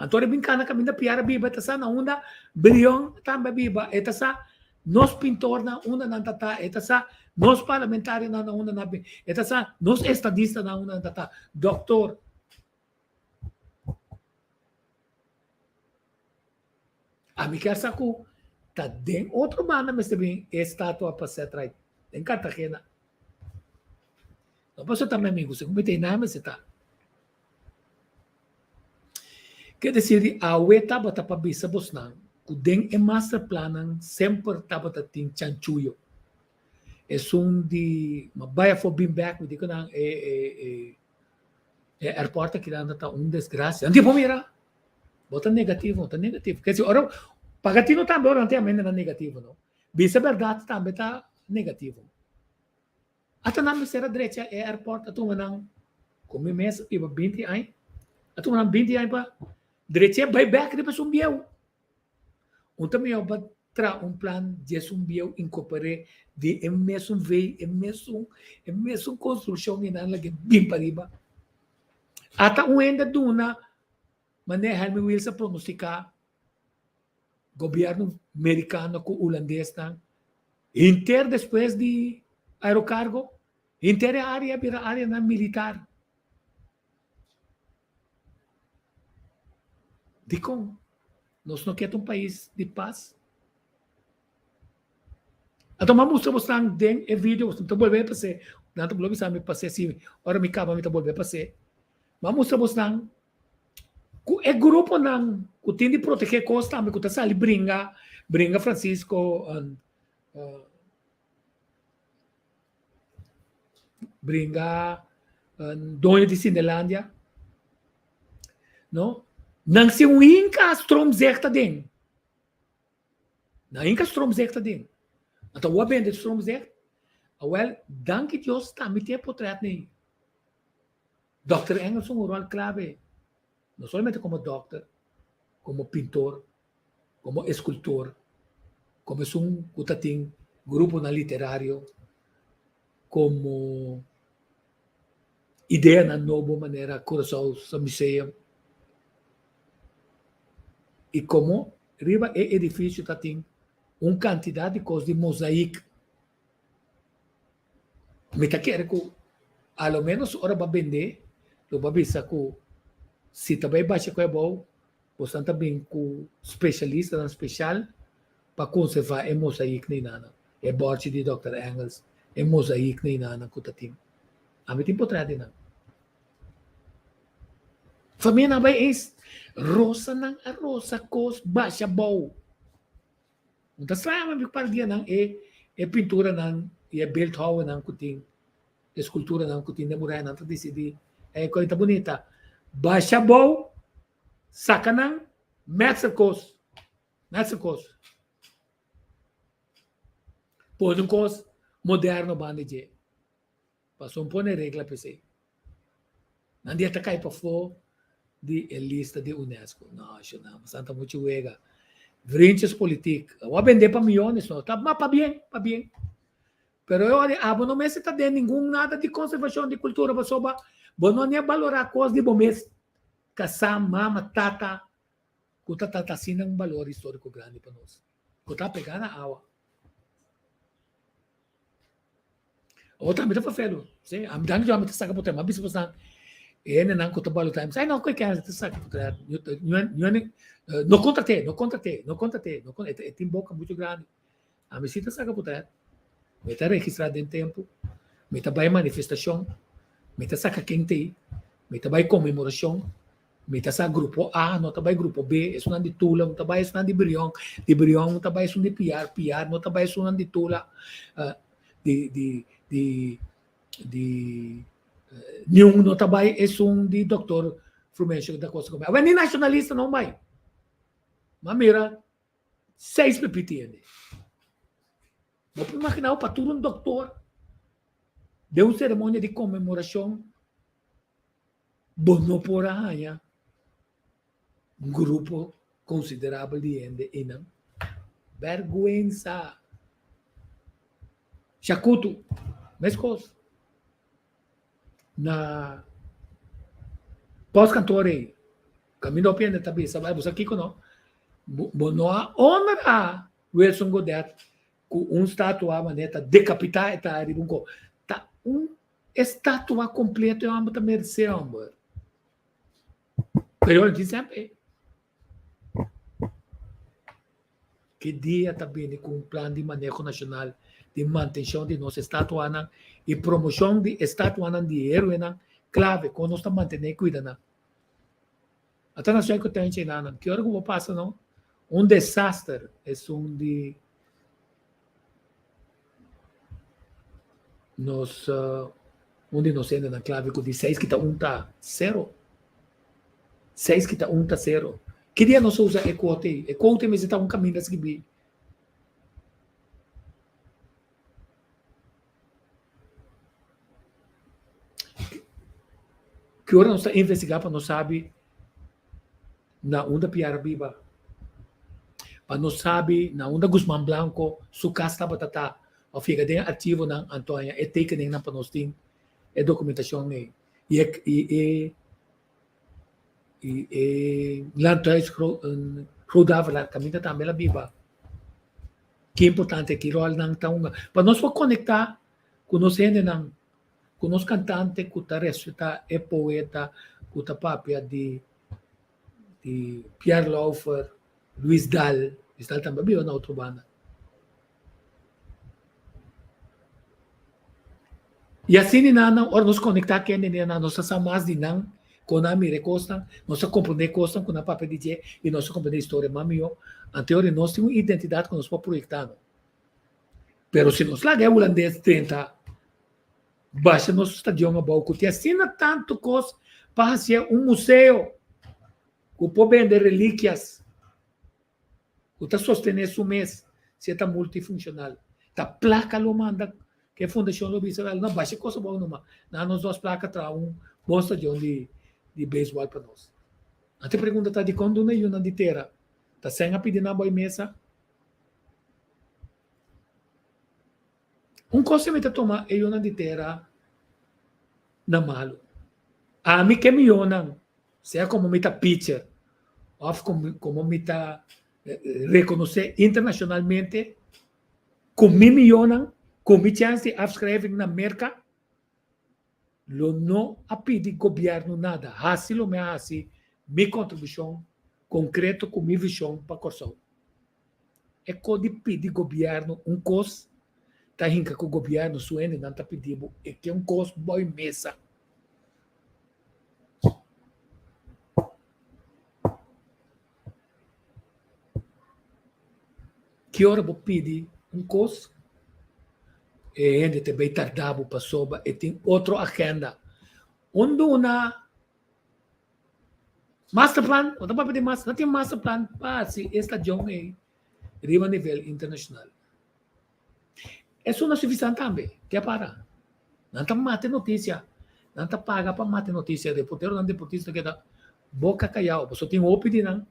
Então, bincana caminha piar a biba, tá na onda brilhão também biba, eta sa nós pintor na onda na tata, eta sa nós parlamentários na onda na eta sa nós estadista na onda na tata, doutor. A mim quer saco tá den outro banda mas também estátua para ser atrás em Cartagena. Não posso também amigo, se cometei nada mas está. Quer dizer, a ueta bata para bisa bosnan, o den é master planan sempre tava tin chanchuyo. É de mabaya for being back, digo nang airport que anda tá desgraça. Andi po mira. Bota negativo. Quer dizer, ora pagatino também ora tem na negativo, não. Bisa verdade também tá negativo. Até na mesera direita é airport atu manang como mês iba 20 anos. Atu manang 20 anos pa direita vai back depois biel. Também eu tra plan de biel incorporé de mesmo veio mesmo construção e nada que bem para riba. Até ainda duna maneja me Wilson pronosticar governo americano com holandês inter depois de aerocargo inter área vira área na militar dico nós não queremos país de paz então vamos mostrar den e vídeo então volver para ser tanto blog sabe para ser assim ora me acaba me volver para ser vamos mostrar é grupo não que tem de proteger costa me que tá sali bringa Francisco bringa dono de Cinelândia não não se inca stromzerta den na inca stromzerta den então o bem de stromzert well danke Deus tá me ter portrait nem Dr. Engels um rol clave não somente como doctor, como pintor, como escultor, como um grupo na literário, como ideia na nova maneira, coração, museu, E como riba é edifício tá tem uma quantidade de coisas de mosaico. Me tá querendo que, ao menos, hora para vender, eu vou avisar que se também baixa com é bom, você também com especialista na especial para conservar é mosaico nem nada. É borte de Dr. Engels, é mosaico nem nada que tá tem. A mim tem potrade não. Família não vai rosa nang a rosa cos baixa bom. Então, sama mi para dia nang é pintura nang e bildhouwer nang kuting escultura nang kuting na murah nang decidi é coisa bonita. Baixa bom, saca nang Mexicos. Pôr um cos moderno bande de. Passou pôr regra para você. Não dia tá cai para fora de lista de Unesco. Não, não, Santa muito wega. Vrinches política. Vou vender para milhões, não. Tá, mas para bem. Pero eu não me está dando nenhum nada de conservação de cultura para soba. Bom, não é valorar coisas de bomês. Caçar, mama, tata. Kuta tata sina um valor histórico grande para nós. Kuta pegar na água. Outra meta foi feio. Sim, a medida de uma meta saca por tema. Mas se você não kuta balo time. Sai não, que é essa saca por tema. Não contratei. Tem boca muito grande. A mesita saca por tema. Meta registrada em tempo. Meta vai manifestação. Meta saca quem tem. Meta vai comemoração. Meta sa grupo A, não tá vai grupo B, isso não de Tula, não tá vai isso não de Brion não tá vai isso de PR, não tá vai isso não de Tula, nenhum não tá vai isso de Dr. Frumencio da Costa Gomes. Mas nem nacionalista não vai. Mas mira, 6 PPT. Vou imaginar para tudo um doutor. Deu uma cerimônia de comemoração. Bono por a um grupo considerável de gente e não. Vergüenza. Chacuto. Mescos. Na pós-cantore, caminho piano também, sabe? Você aqui conosco. Bono a honra Wilson Godet com estátua maneta decapitar eta ribunco. Tá estátua completa eu amo também ser amor. Pero ele diz sempre que dia também com um plano de manejo nacional de manutenção de nossa estátua e promoção de estátua de herói clave quando nós estamos mantendo cuidando. Até na sua que tem chegando, que hora que vou passar não? Um desastre é de nós onde nós ainda na clave com 16 que está 1 tá 0. 6 que está 1 tá 0. Que dia nós usa ecote? Ecote mas está um caminho a seguir. Que hora nós está investigar para nós saber na onda Piarabiba, para nós saber na onda Guzmán Blanco, su casta batata, o fica dentro ativo na Antônia, é take nem na para nós tem é documentação nem e lantais rodava lá caminho também la biba. Que importante que rol nang taunga para nós conectar com nós gente nang com nós cantante com ta recita é poeta com ta papia de Pierre Laufer, Luis Dal também viu na outra banda. E assim nana or nos conectar que nena nossa samas de nang com a mire costa, nossa compreender costa com a papel DJ e nossa compreender história mamio, anterior nós temos identidade que nós podemos projetar. Pero se nós larga holandês 30 baixa nosso estadião a balco, te assina tanto coisa para ser um museu, que pode vender relíquias, que está sostener su mês, se está multifuncional, tá placa lo manda que a Fundação Lobista não baixa coisa boa numa, na nós duas placas traz bom estadião de beisebol para nós. Até pergunta tá de quando não é uma de terra, tá sem a pedir na boa mesa. Um coisa que me toma é uma de terra na malo. A mim que meionam, seja como me tá pitcher, of como me está reconocer internacionalmente, com milhões, com minha chance de afschrijving na merca, lo não a pedir governo nada. Assim, me assim, minha contribuição concreta com minha visão para a Corsão. É que pedir governo coisa, tá hinca que o governo suene não está pedindo, é que coisa boa mesa. Que hora vou pedir coisa? E ainda também tardava para soba e tem outra agenda. Onde uma master plan, não para pedir master, não tem master plan para se esta jong é riba nível internacional. Isso não é suficiente também, que é para. Não está mate notícia, não está paga para mate notícia, reportero não deportista que dá boca callado, só tem opinião,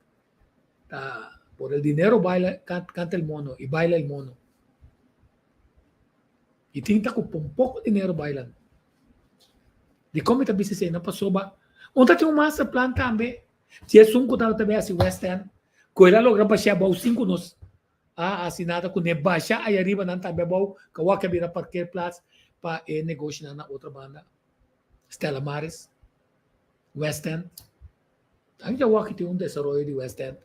tá, por el dinero baila, canta el mono e baila el mono. E tinta com pouco dinheiro bailando. De como está business na pasoba, onde tem master plan também. Se é que está também assim West End, coisa logo para chegar aos 5 nos assinada com baixa aí arriba não também bom, que o que vira parquear place para negociar na outra banda. Stella Maris, West End. Ainda o que tem desenvolvimento de West End,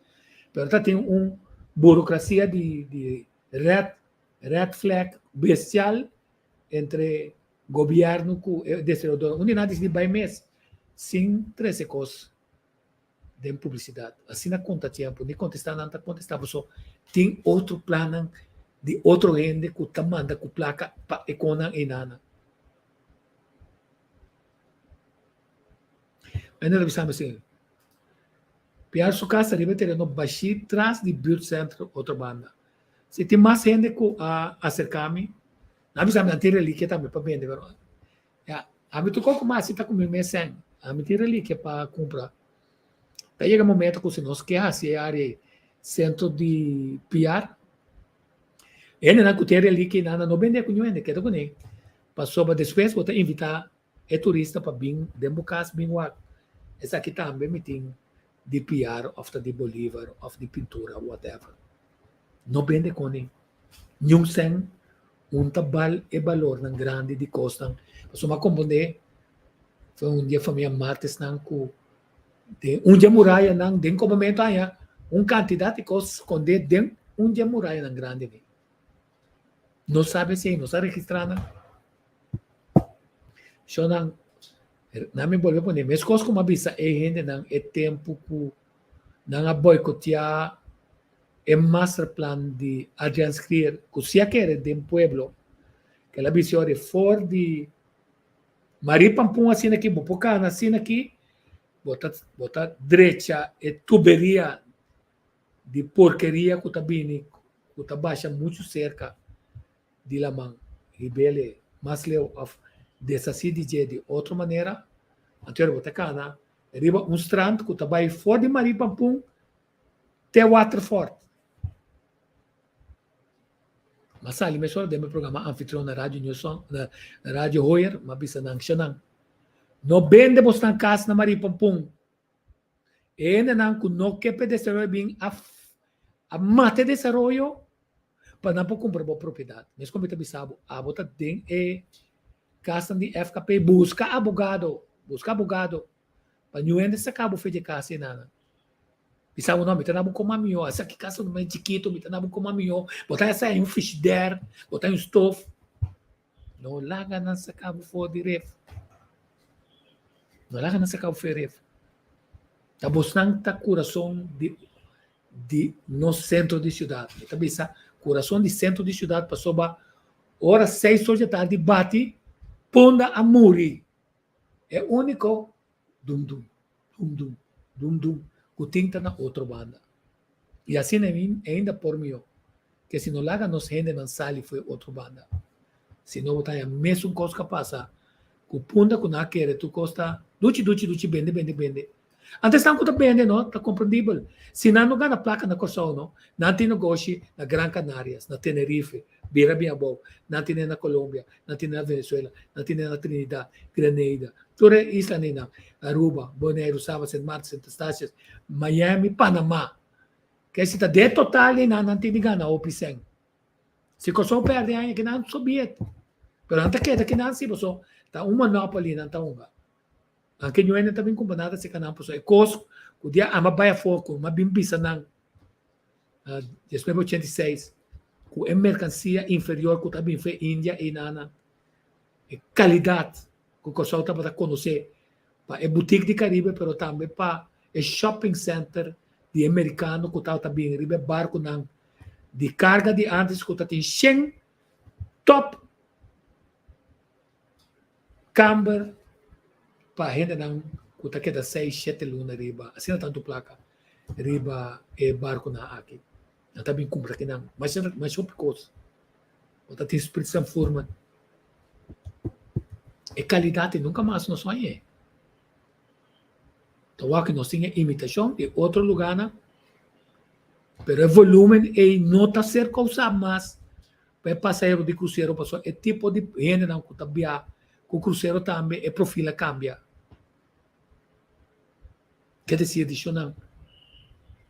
mas tem burocracia de red flag bestial entre governo e desenvolvedor. Onde nada de by mês, sem 13 coisas de publicidade. Assim não conta tempo, nem contestar, não contestar, só tem outro plano de outro ende que está manda com placa para econa e nana. Ainda revisamos assim. Piar sua casa deve ter no baixo atrás de buurtcentrum outra banda. Se tem mais gente que acercar-me, não precisa manter relíquia também para vender. A mim tocou com mais, se está com meu mês sem. A mim tem relíquia para comprar. Daí chega um momento que se nós queremos se área centro de PR, ele não tem relíquia nada, não vende com ninguém, que é com ele. Passou para depois, vou invitar o turista para vir, democas, vir lá. Essa aqui também me tem de PR, of de Bolívar, of de pintura, whatever. Não vende com ele. Nenhum sem tabal e valor ng grande de costa. So makomponde foi dia família martes nang ku de dia muraya nang den ko momento aya quantidade de coisas esconde den dia muraya nang grande ni. Não sabe se não sabe registrar na. So nang namin bolbe pone mes coisas como avisa e gente nang e tempo ku nang boicotear el master plan de Adrian Skrier, que se quer de pueblo, que la visión de for de Maripampum assim aqui, Bopocana assim aqui, bota derecha e tuberia de porqueria que está bem, que está baixa muito cerca de la mão. E bele, mas leu dessa cidade de outra maneira, anterior Botacana, arriba strand que está bem for de Maripampum, te Waterford. Mas ali me só deu programa anfitrião na rádio Newson, na rádio Hoyer, mas bisa nang siya nang. No bende bos nang kas na Maripampum. E na nang kuno kepe desarrollo bing a mate desarrollo para não comprar boa propriedade. Mas como está bisabo, a bota tem casa de FKP busca abogado para não ende se cabo fe de casa nana. Bisabo não, me tanabo com mamio, essa aqui casa do chiquito, me tanabo com mamio, botar essa aí frigideira, botar stove. Não larga nessa cabo for de ref. Não larga nessa cabo for ref. Tá buscando tá coração de no centro de cidade. Tá bisa coração de centro de cidade passou ba hora 6 horas da tarde bate ponda a muri. É único dum que tinta na outra banda. E assim ainda por mim, que se não larga nos rende não sale foi outra banda. Se não botar a mesma coisa que passa, que ponda que não quer, tu costa, duchi, vende. Antes não está bem, não? Está compreendível. Se não ganha placa na Corsão, não tem negócio na Gran Canárias, na Tenerife, Birabiabo, não tem na Colômbia, não tem na Venezuela, não tem na Trinidad, Grenada, Ture isla nina, Aruba, Bonaire, Sabas, St. Martin, St. Eustatius, Miami, Panama. Kaya sita de total na nantidigan na opiseng. Si Kosovo perde ang kinan Soviet. Pero ang takeda kinan si Boso, ta monopoly ng taunga. Ang kinyuan na tabing kumpanata si kanan po so ekos, kudia amabaya foco, mabimbisa ng 1986, ku é mercancia inferior ku tabing fe India e nana. Qualidade, ku Kosovo para conhecer, pa é boutique de Caribe, pero também pa é shopping center de americano ku tabing ribe barco ng de carga de antes ku tatin shen top camber pa gente ng kuta queda 6-7 luna riba assim tanto placa riba e barco na aqui na tabing kumpra kinang mas opicos o tatin spirit sa forma e qualidade nunca mais nos sonhe tawa que nós tinha imitação de outro lugar na pero o volume e não está ser coisa mais para passageiro de cruzeiro passou é tipo de gente não que tabia com cruzeiro também e profila cambia quer dizer adicional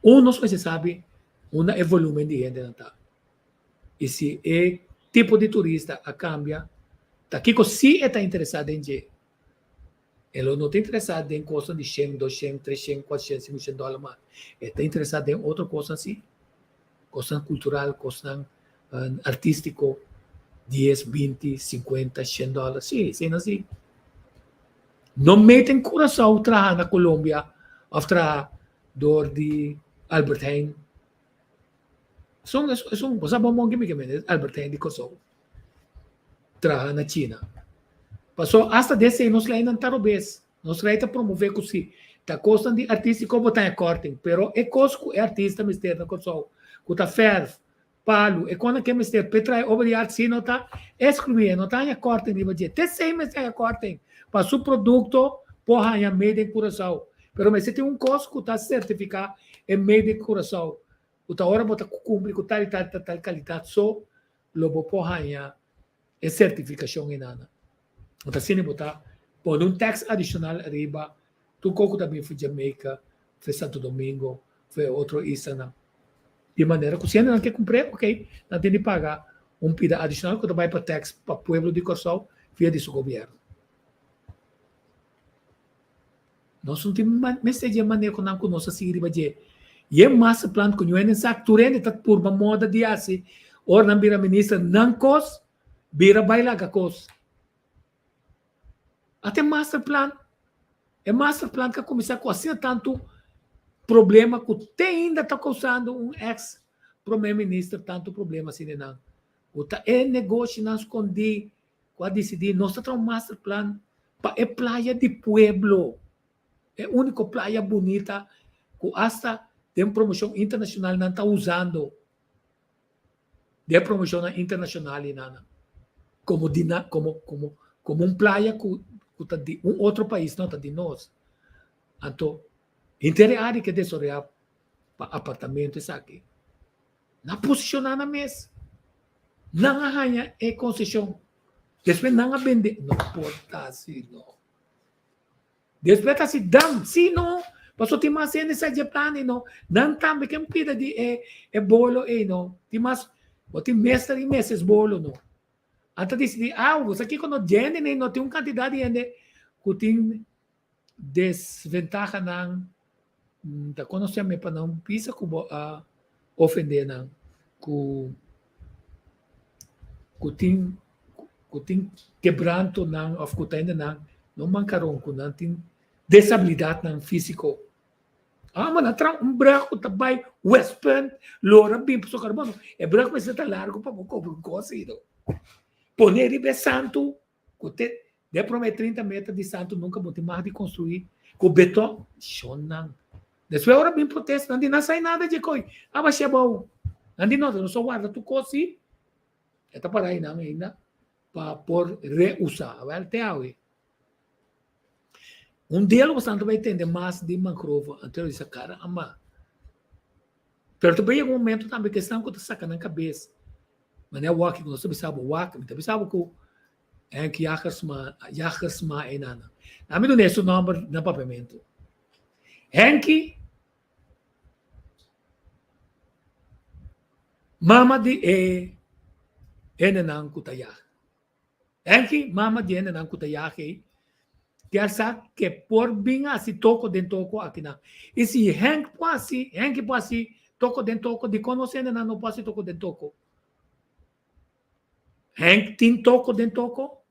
não se sabe é volume de gente não tá e se é tipo de turista a cambia tá que se está interessado em je ele não está interessado em coisa de 100, 200, 300, 400, 500 dólares mais. Ele está interessado em outra coisa assim. Coisa cultural, coisa artístico, 10, 20, 50, 100 dólares. Sim, sim, assim. Não metem coração trabalhar na Colômbia, ou trabalhar de Albert Heijn. São coisa bom que me Albert Heijn de Kosovo. Trabalhar na China. Passou hasta desse nos lá em Tarobes. Nós lá está promover que se tá costa de artístico botar em cortem, pero é cosco é artista mister na Kosovo. Que tá ferro, palo, é quando que mister petra obra arte se não tá excluir, não tá em cortem de budget. Até sei mas em cortem. Para o produto porra em made em Curaçao. Pero mas se tem cosco tá certificado é made em Curaçao. O tá hora botar cumprir com tal qualidade só lobo porra é certificação em nada. Então, se botar, pôr tax adicional arriba, tu coco também foi Jamaica, foi Santo Domingo, foi outro isla. De maneira que se não quer cumprir, ok, não tem de pagar pida adicional que vai para tax para o pueblo de Kosovo via de seu governo. Nós não temos de maneira que não conosco assim, riba de e é massa plano que não é necessário, tu rende por uma moda de assim, ou não vira ministra, não cos, vira baila cos. Até master plan que começar com assim tanto problema que tem ainda está causando ex-primeiro-ministro tanto problema assim não. O tá é negócio não escondi, com a decidir nós está um master plan para é praia de pueblo, é única praia bonita que hasta tem promoção internacional não está usando, de promoção internacional não, como praia que de outro país, não de nós. Então, área que desorear para apartamento isso aqui. Na posicionar na mesa. Não arranha é concessão. Depois não vende. Não pode assim, não. Depois está assim, dam, se não, passou tem mais ainda esse plano, não. Não também que pida de bolo, não. Tem mais, tem mestre e meses bolo, não. Então, decidi algo, isso aqui quando gente não tem quantidade de gente que tem desvantagem não, da quando se chama para não pisa que ofender não, que tem quebranto não, ou que tem não mancaram que não tem desabilidade não físico. Mas não branco também West Point, Laura bem para o carbono, é branco mas está largo para o coisa não. Poner ribe santo, que de prometer 30 metros de santo nunca vou ter mais de construir com beton, chonan. Depois agora bem protesto, não sai nada de coisa. Mas é bom. Não só guarda tu cosi, está para aí não ainda para por reusar, vai até aí. Dia bastante vai entender mais de mangrove, anterior dessa cara, ama. Pero também em momento também questão que tu saca na cabeça. Mas é o que nós sabemos, mas sabemos que é que jagers ma é nada. A mim não é esse nome no papiamento. Henki, mama de nenang kutaya. Henki, mama de nenang kutaya que sa que por bem assim toco dentro toco aqui na. E se Henki pode toco dentro toco de conhecer não pode toco dentro toco. Henk tem toco dentro toco.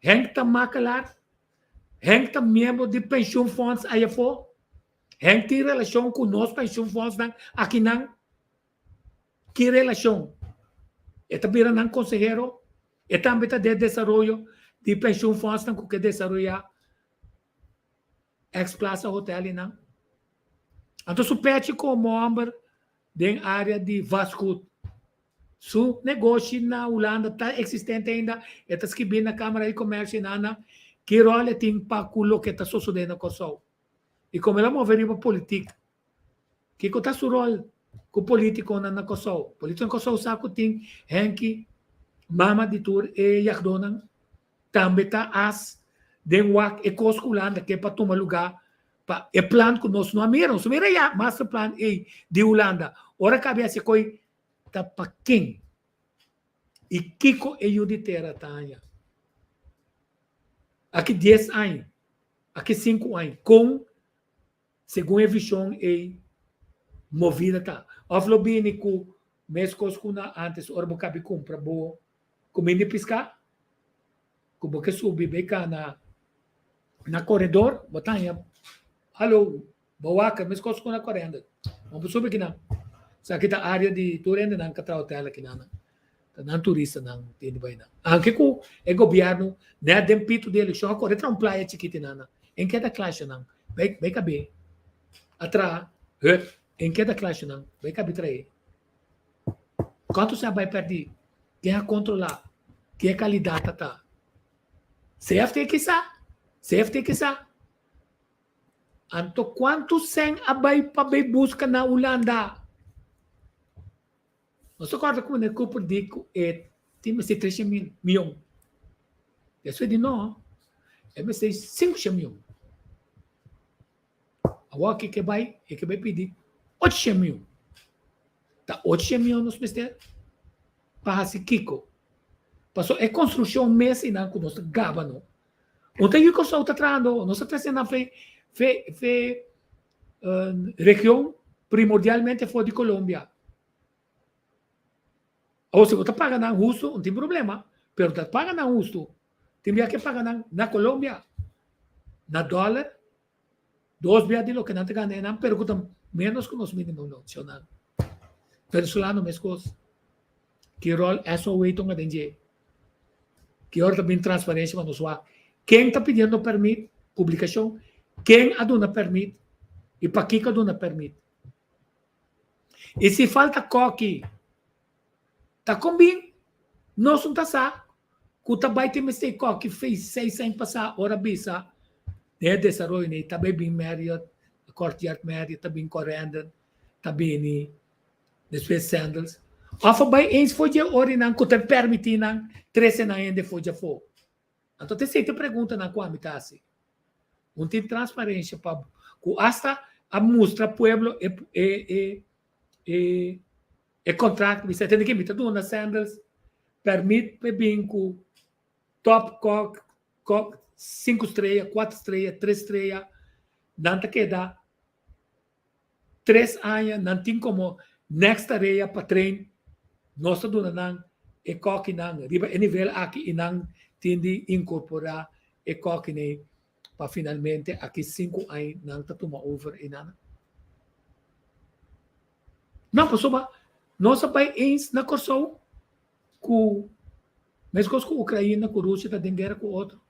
Henk tá macalar. Henk tá membro de pension funds aí fora. Henk tem relação com nós pension funds aqui não. Que relação? É também não consejero. É também de desenvolvimento de pension funds não que desenvolver ex-plaza hotel não. Então supete como member da área de Vasco. Su negócio na Holanda está existente ainda, está escrito na Câmara de Comércio na que role tem para culo que está sucedendo com o e como ela mover para política, que está seu rol com político na Kosovo, político na Kosovo sabe que tem Henki, mama de tour e Yagdonan, também está as denwak e costa Holanda que para tomar lugar para o plano que nós não miramos, mira já master plan de Holanda, ora cabeça coi tá para quem? E Kiko e Juditera Tanya. Aqui 10 anos, aqui 5 anos, com, segundo a visão e movida tá. Oflo bini ku mescos kuna antes orbo cabe compra bo comida piscar, como que subi beca na corredor, botanya. Alô, boaca mescos kuna correndo. Vamos subir aqui na sa kita área de turenda ng katrautela kinana ng turista ng tinibay na anche ko e gobyerno na dempito de eleção agora tra playa chiquitinana em cada classe ng vai cabe atra em cada classe ng vai cabe trai quanto se vai perder quem a controlar que é qualidade tá CFT que sa anto quanto sem abai pa bay busca na Holanda. Nós agora como o corpo de tem 3 milhões. Isso é de não. É 5 milhões. Agora que vai pedir 8 milhões. Tá 8 milhões nos mestre para se Kiko. Passou é construção mês e não com nós gabano. Ontem eu só está trazendo, nós trazendo região primordialmente fora de Colômbia. Ou se você paga na justo, não tem problema. Pero você paga na justo, tem que pagar na Colômbia, na dólar, 2 vezes de lo que não te ganham, pero custa menos que os mínimos nacional. Venezolano, minhas coisas. Que rol é só o eito nga denje. Que hora também transparência quando sua. Quem está pedindo permit, publicação, quem aduna permit, e para que aduna permit. E se falta coque, tá combin, nós não tá sa, kuta vai ter mistake que fez 6 anos passar, ora bisa, né, desarrollo, né, tá bem Marriott, Courtyard Marriott, tá bem Corendon, tá bem, né, depois Sandals. Afa vai ens foi de ori nang kuta permitir nang 13 na ainda foi de fo. Então tem sempre pergunta na qual mitase. Não tem transparência para que hasta a mostra pueblo e contrato, você tem que imitar na Sandals, permite bem com top 5 estrelas, 4 estrelas, 3 estrelas, não te queda 3 anos, não tem como next area para treino, nós estamos dando e coque não, riba e nível aqui e não tende incorporar e coque nem para finalmente aqui 5 anos não te toma over e não. Não, pessoal, nós vai ens na Kosovo com mesmo com a Ucrânia, com a Rússia, tá em guerra com o outro.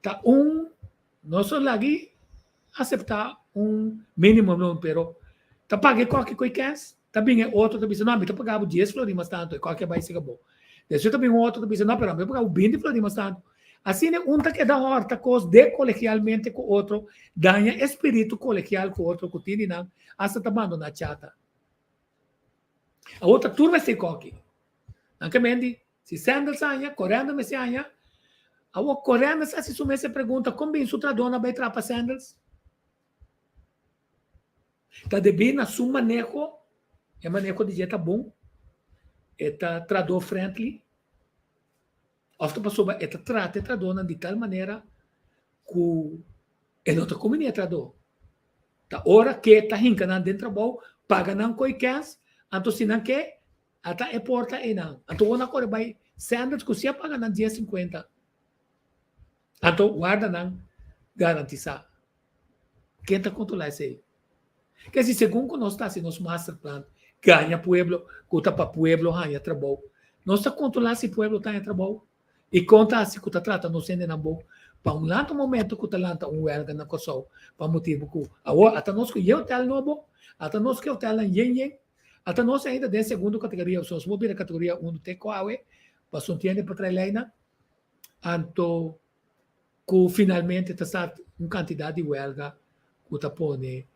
Tá nós lagi aceitar mínimo não, pero tá pague qualquer coisa, tá bem outro tá dizendo, não, me tá pagando 10 florimas tanto, qualquer vai ser bom. Depois também outro tá dizendo, não, pero me pagando 20 florimas tanto. Assim é um tá que dá horta cos de colegialmente com o outro, ganha espírito colegial com o outro, que tem não, hasta tá mandando na chata. A outra turma se coque. Anche mendi, se Sandals anya, correndo me se anya, Awo correndo se sume se pergunta como bem su tradona vai trapa sandals. Tá de bem na su manejo, é manejo de jeito bom, é trador friendly. Ofta passou é trata tradona de tal maneira que é não tá como nem trador. Tá hora que tá hincando dentro do trabalho, paga não coi cash, anto sinan que ata é porta e não. Anto ona corre vai sandals que se paga não 10,50. Anto guarda não garantiza. Quem tá controlar isso aí? Que se segundo nós está assim, nosso master plan, ganha pueblo, conta para pueblo, ganha trabalho. Nós está controlar se pueblo está em trabalho. E conta se que está tratando, não sendo na boa. Para um lanto momento que está lanta huelga na Kosovo, para motivo que até nós que eu tel novo, até nós que eu tel yen, até nós ainda de segunda categoria, só se mobile categoria 1 te coawe, para sontiene para traileina, anto que finalmente está uma quantidade de huelga que está pone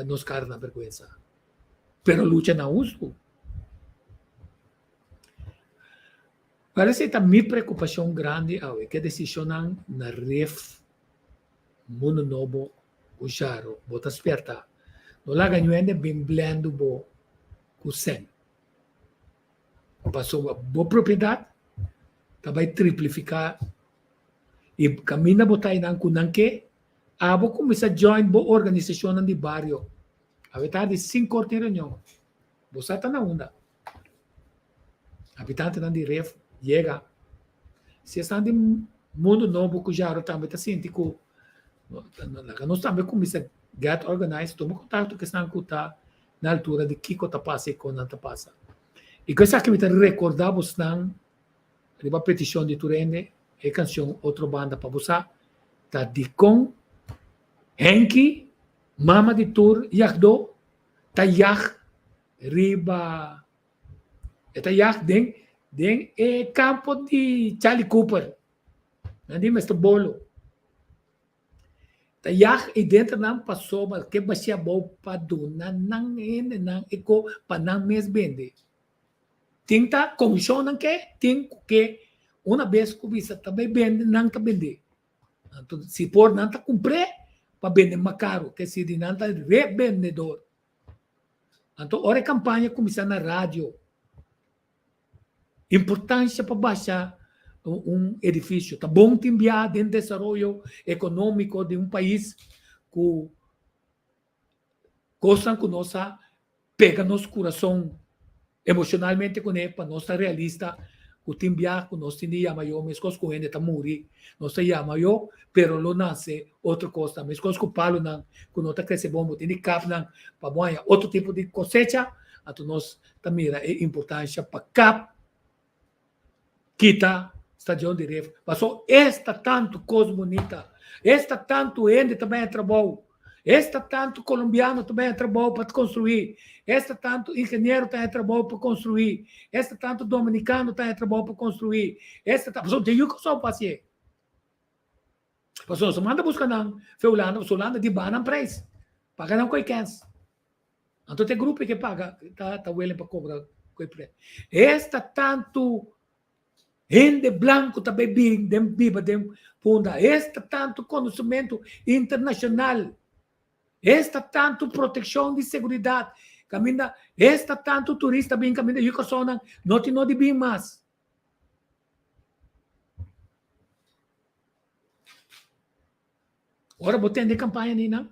nos caras na vergonha. Pero luta na uso. Parece que a minha preocupação grande é que a decisão na ref mundo novo o jaro bota esperta não lá ganho ainda bem blendo bo com sen passou a boa propriedade também triplificar e caminha botar em com que abo começa a join bo organização de barrio a verdade 5 cortes reunião você está na onda habitante de ref chega se está de mundo novo que já também está sentindo que nós também começamos a get organized, toma contato que estão na altura de que está passando e quando não está passando. E coisa que me recordamos não a petição de Turende e canção outra banda para você tá de com Henki Mama de Tur Yakdo tá yak riba tá yak den campo de Charlie Cooper não é mesmo bolo tá yak e dentro não passou mas que baixia bom para dona não eco para não mesmo vender tem tá comissão não que tem que uma vez que você também vende não tá vender então se por não tá comprar para vender mais caro que se de não tá revendedor então hora campanha começar na rádio importância para baixar edifício. Tá bom enviar dentro do desenvolvimento econômico de um país que gostam que nós pega nosso coração emocionalmente com ele, para nós realista, que tem enviar que nós temos maior, mas coisas que ainda está morrer, nós temos maior, pero lo nasce outra coisa, mas coisas que palo não, que nós está crescendo bom, tem cap não, para boia outro tipo de cosecha, então nós também é importância para cap quita estação de ref. Passou esta tanto coisa bonita, esta tanto ende também é trabalho, esta tanto colombiano também é trabalho para construir, esta tanto engenheiro também é trabalho para construir, esta tanto dominicano também é trabalho para construir, esta tanto passou tem que só passei. Passou se manda buscar não, Holanda de bana preço, paga não coi cans. Então tem grupo que paga, tá willing para cobrar coi preço. Esta tanto Rende branco também viva de funda. Esta tanto conhecimento internacional. Esta tanto proteção de segurança. Caminha, esta tanto turista bem caminha. Eu só não te de bem mais. Ora, botei de campanha nina.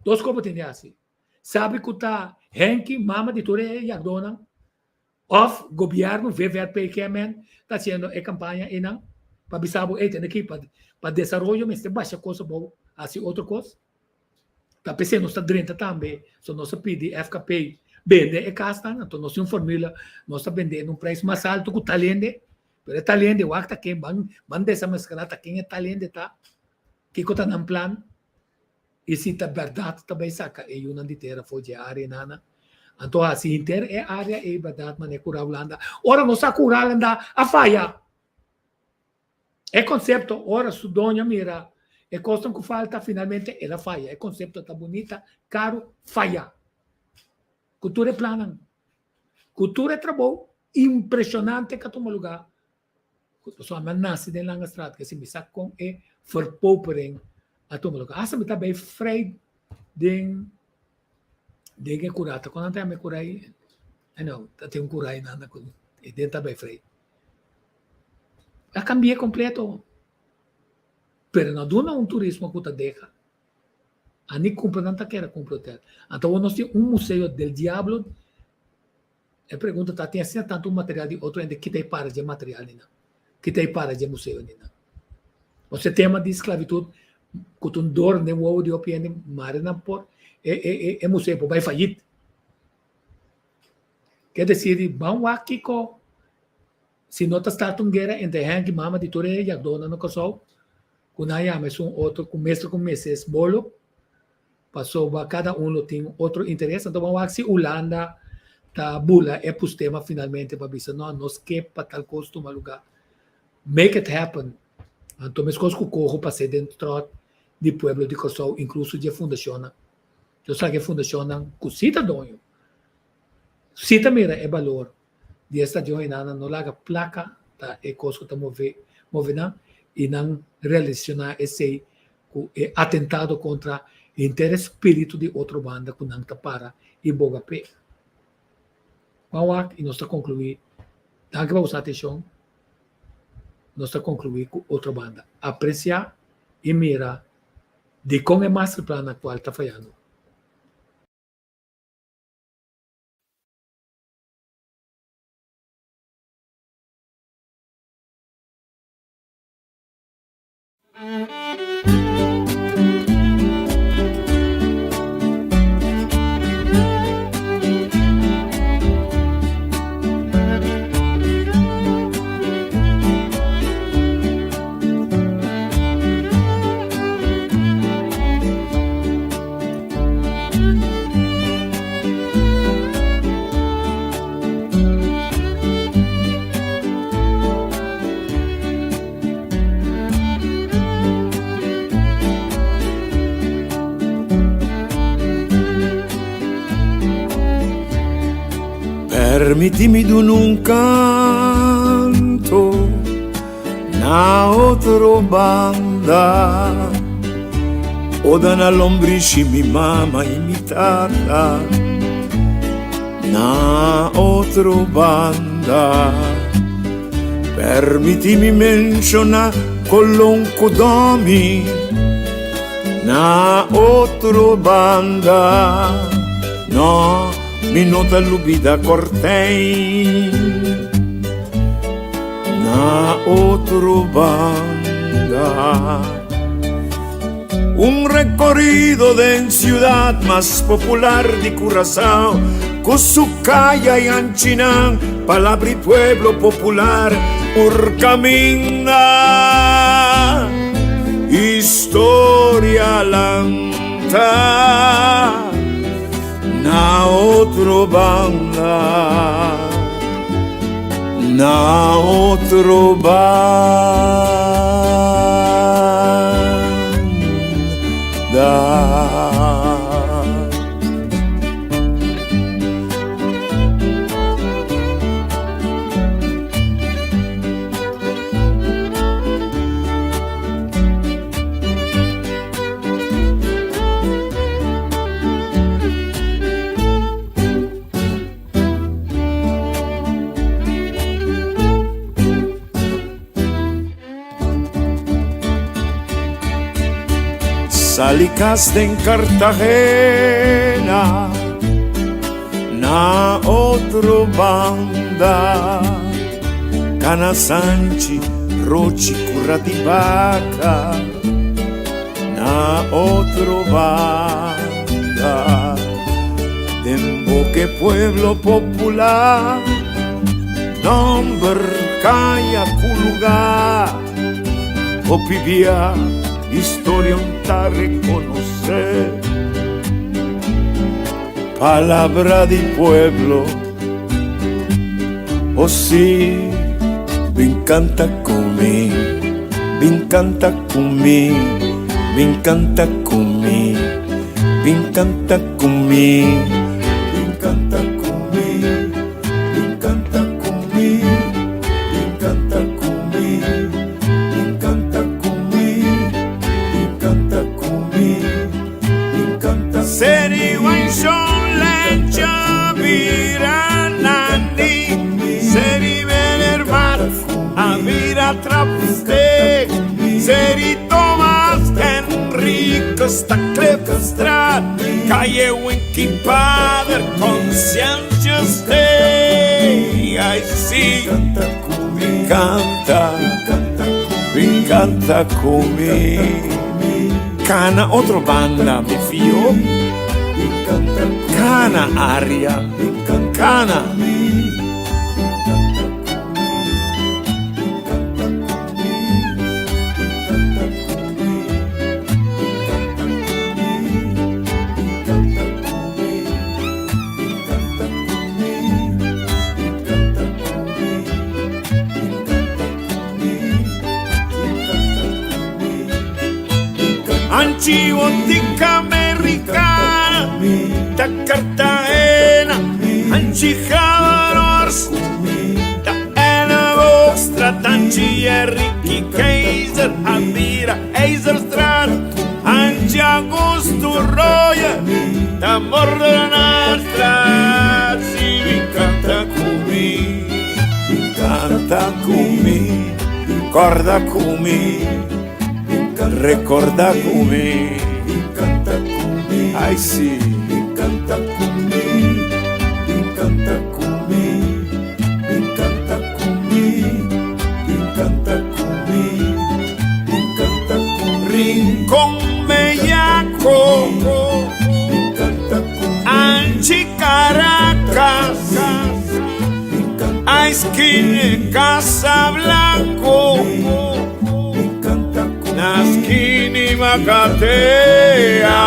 Dois coisas botei assim. Sabe que tá Henki, Mama de Ture e Agdona. Of governo, VVRP, que está fazendo a campanha e não, para bisabo, tem aqui para desenvolver, mas tem baixa coisa boa, assim, outra coisa. Está pensando, está dentro também, se nós pedimos FKP, vende e casta, então nós temos formula, nós está vendendo um preço mais alto que o talento, mas o talento, o acta que van dessa mascarata, quem é talento, tá? Que está no plano, e se está verdade, também saca, e uma de terra foi de área, nana. Então, assim, inter é área e verdade, mas é curar Holanda. Ora, não está curar Holanda a falha. É conceito, ora, Sudônia, mira, é coisa que falta, finalmente, ela falha. É conceito, tá bonita, caro, falha. Cultura é plana. Cultura é trabalho impressionante que toma lugar. So, man nasi din lang straat kasi misak kong verpaupering ato mo. Asa mo tabay afraid ding kurata. Kung nantay may kuray, tati yung kuray na ko, din tabay afraid. Cambia completo. Pero na doon na turismo ko tadeca. Ani compra nanta quer compra hotel. Então nós temos museu del diablo. E pergunta tá tem assim tanto material de outro ainda que tem para de material nina. Que tem para de museu nina. Você tema de esclavitud com um dor de o de opiene marina por é museu vai fallir. Quer dizer, vamos aqui com se não está tão guerra entre hang mama de tore e dona no casal. Kunaya mas outro com mestre com meses bolo. Passou cada tem outro interesse. Então vamos se Holanda tá bula é pro tema finalmente para bisa nós que para tal custo uma lugar make it happen. Então mas coisas que corro para ser dentro do pueblo de Kosovo incluso de fundação. Eu sei que fundação com cita donho. Cita mira é valor de esta joinana no laga placa tá é coisa que tá movendo e não relacionar esse atentado contra inteiro espírito de outra banda que não está para e bogapé. Vamos e nós está concluir. Danke para a atenção. Nós está concluir com outra banda. Apreciar e mirar de como é mais o plano atual está falhando.
Permitimi d'un un canto na otro banda o da na lombrici mi mamma imitata na otro banda. Permitimi menziona colonco domi na otro banda. No, mi nota lubida cortei na otro banda. Un recorrido de ciudad más popular de Curazao, con su calle y Anchinán, palabra y pueblo popular, Urcamina, historia lanta. Na otro banda, na otro banda. Salicaste en Cartagena, na otro banda, Cana Sanchi, Rochi, Currativaca, na otro banda, Demboque pueblo popular, nombre calla culugar, Opivia, historia un ta reconocer, palabra de pueblo, oh sí, me encanta conmigo, me encanta conmigo, me encanta conmigo, me encanta conmigo, me encanta conmigo, me encanta conmigo, me encanta conmigo. vida trapste, Serito más Enrico sta Klepstrad, calle Winky Padre, consciência stay, I see, mi canta comigo. Cana otro banda, mi figlio, Cana aria, Cana. Antibotica americana, da Cartagena, Anchijadors, da Ena Vostra, Tanchi Enrique Kaiser, Amira, Eiserstrad, Anchi Augusto Roya, da Morda Nostra, si mi canta cumi, corda cumi. Recorda come, ai sì, canta come, canta come, canta come, canta come, canta come, Rincon Bellaco, canta come, Anchi Caracas, ai skin Casablanco. Naskini Makatea.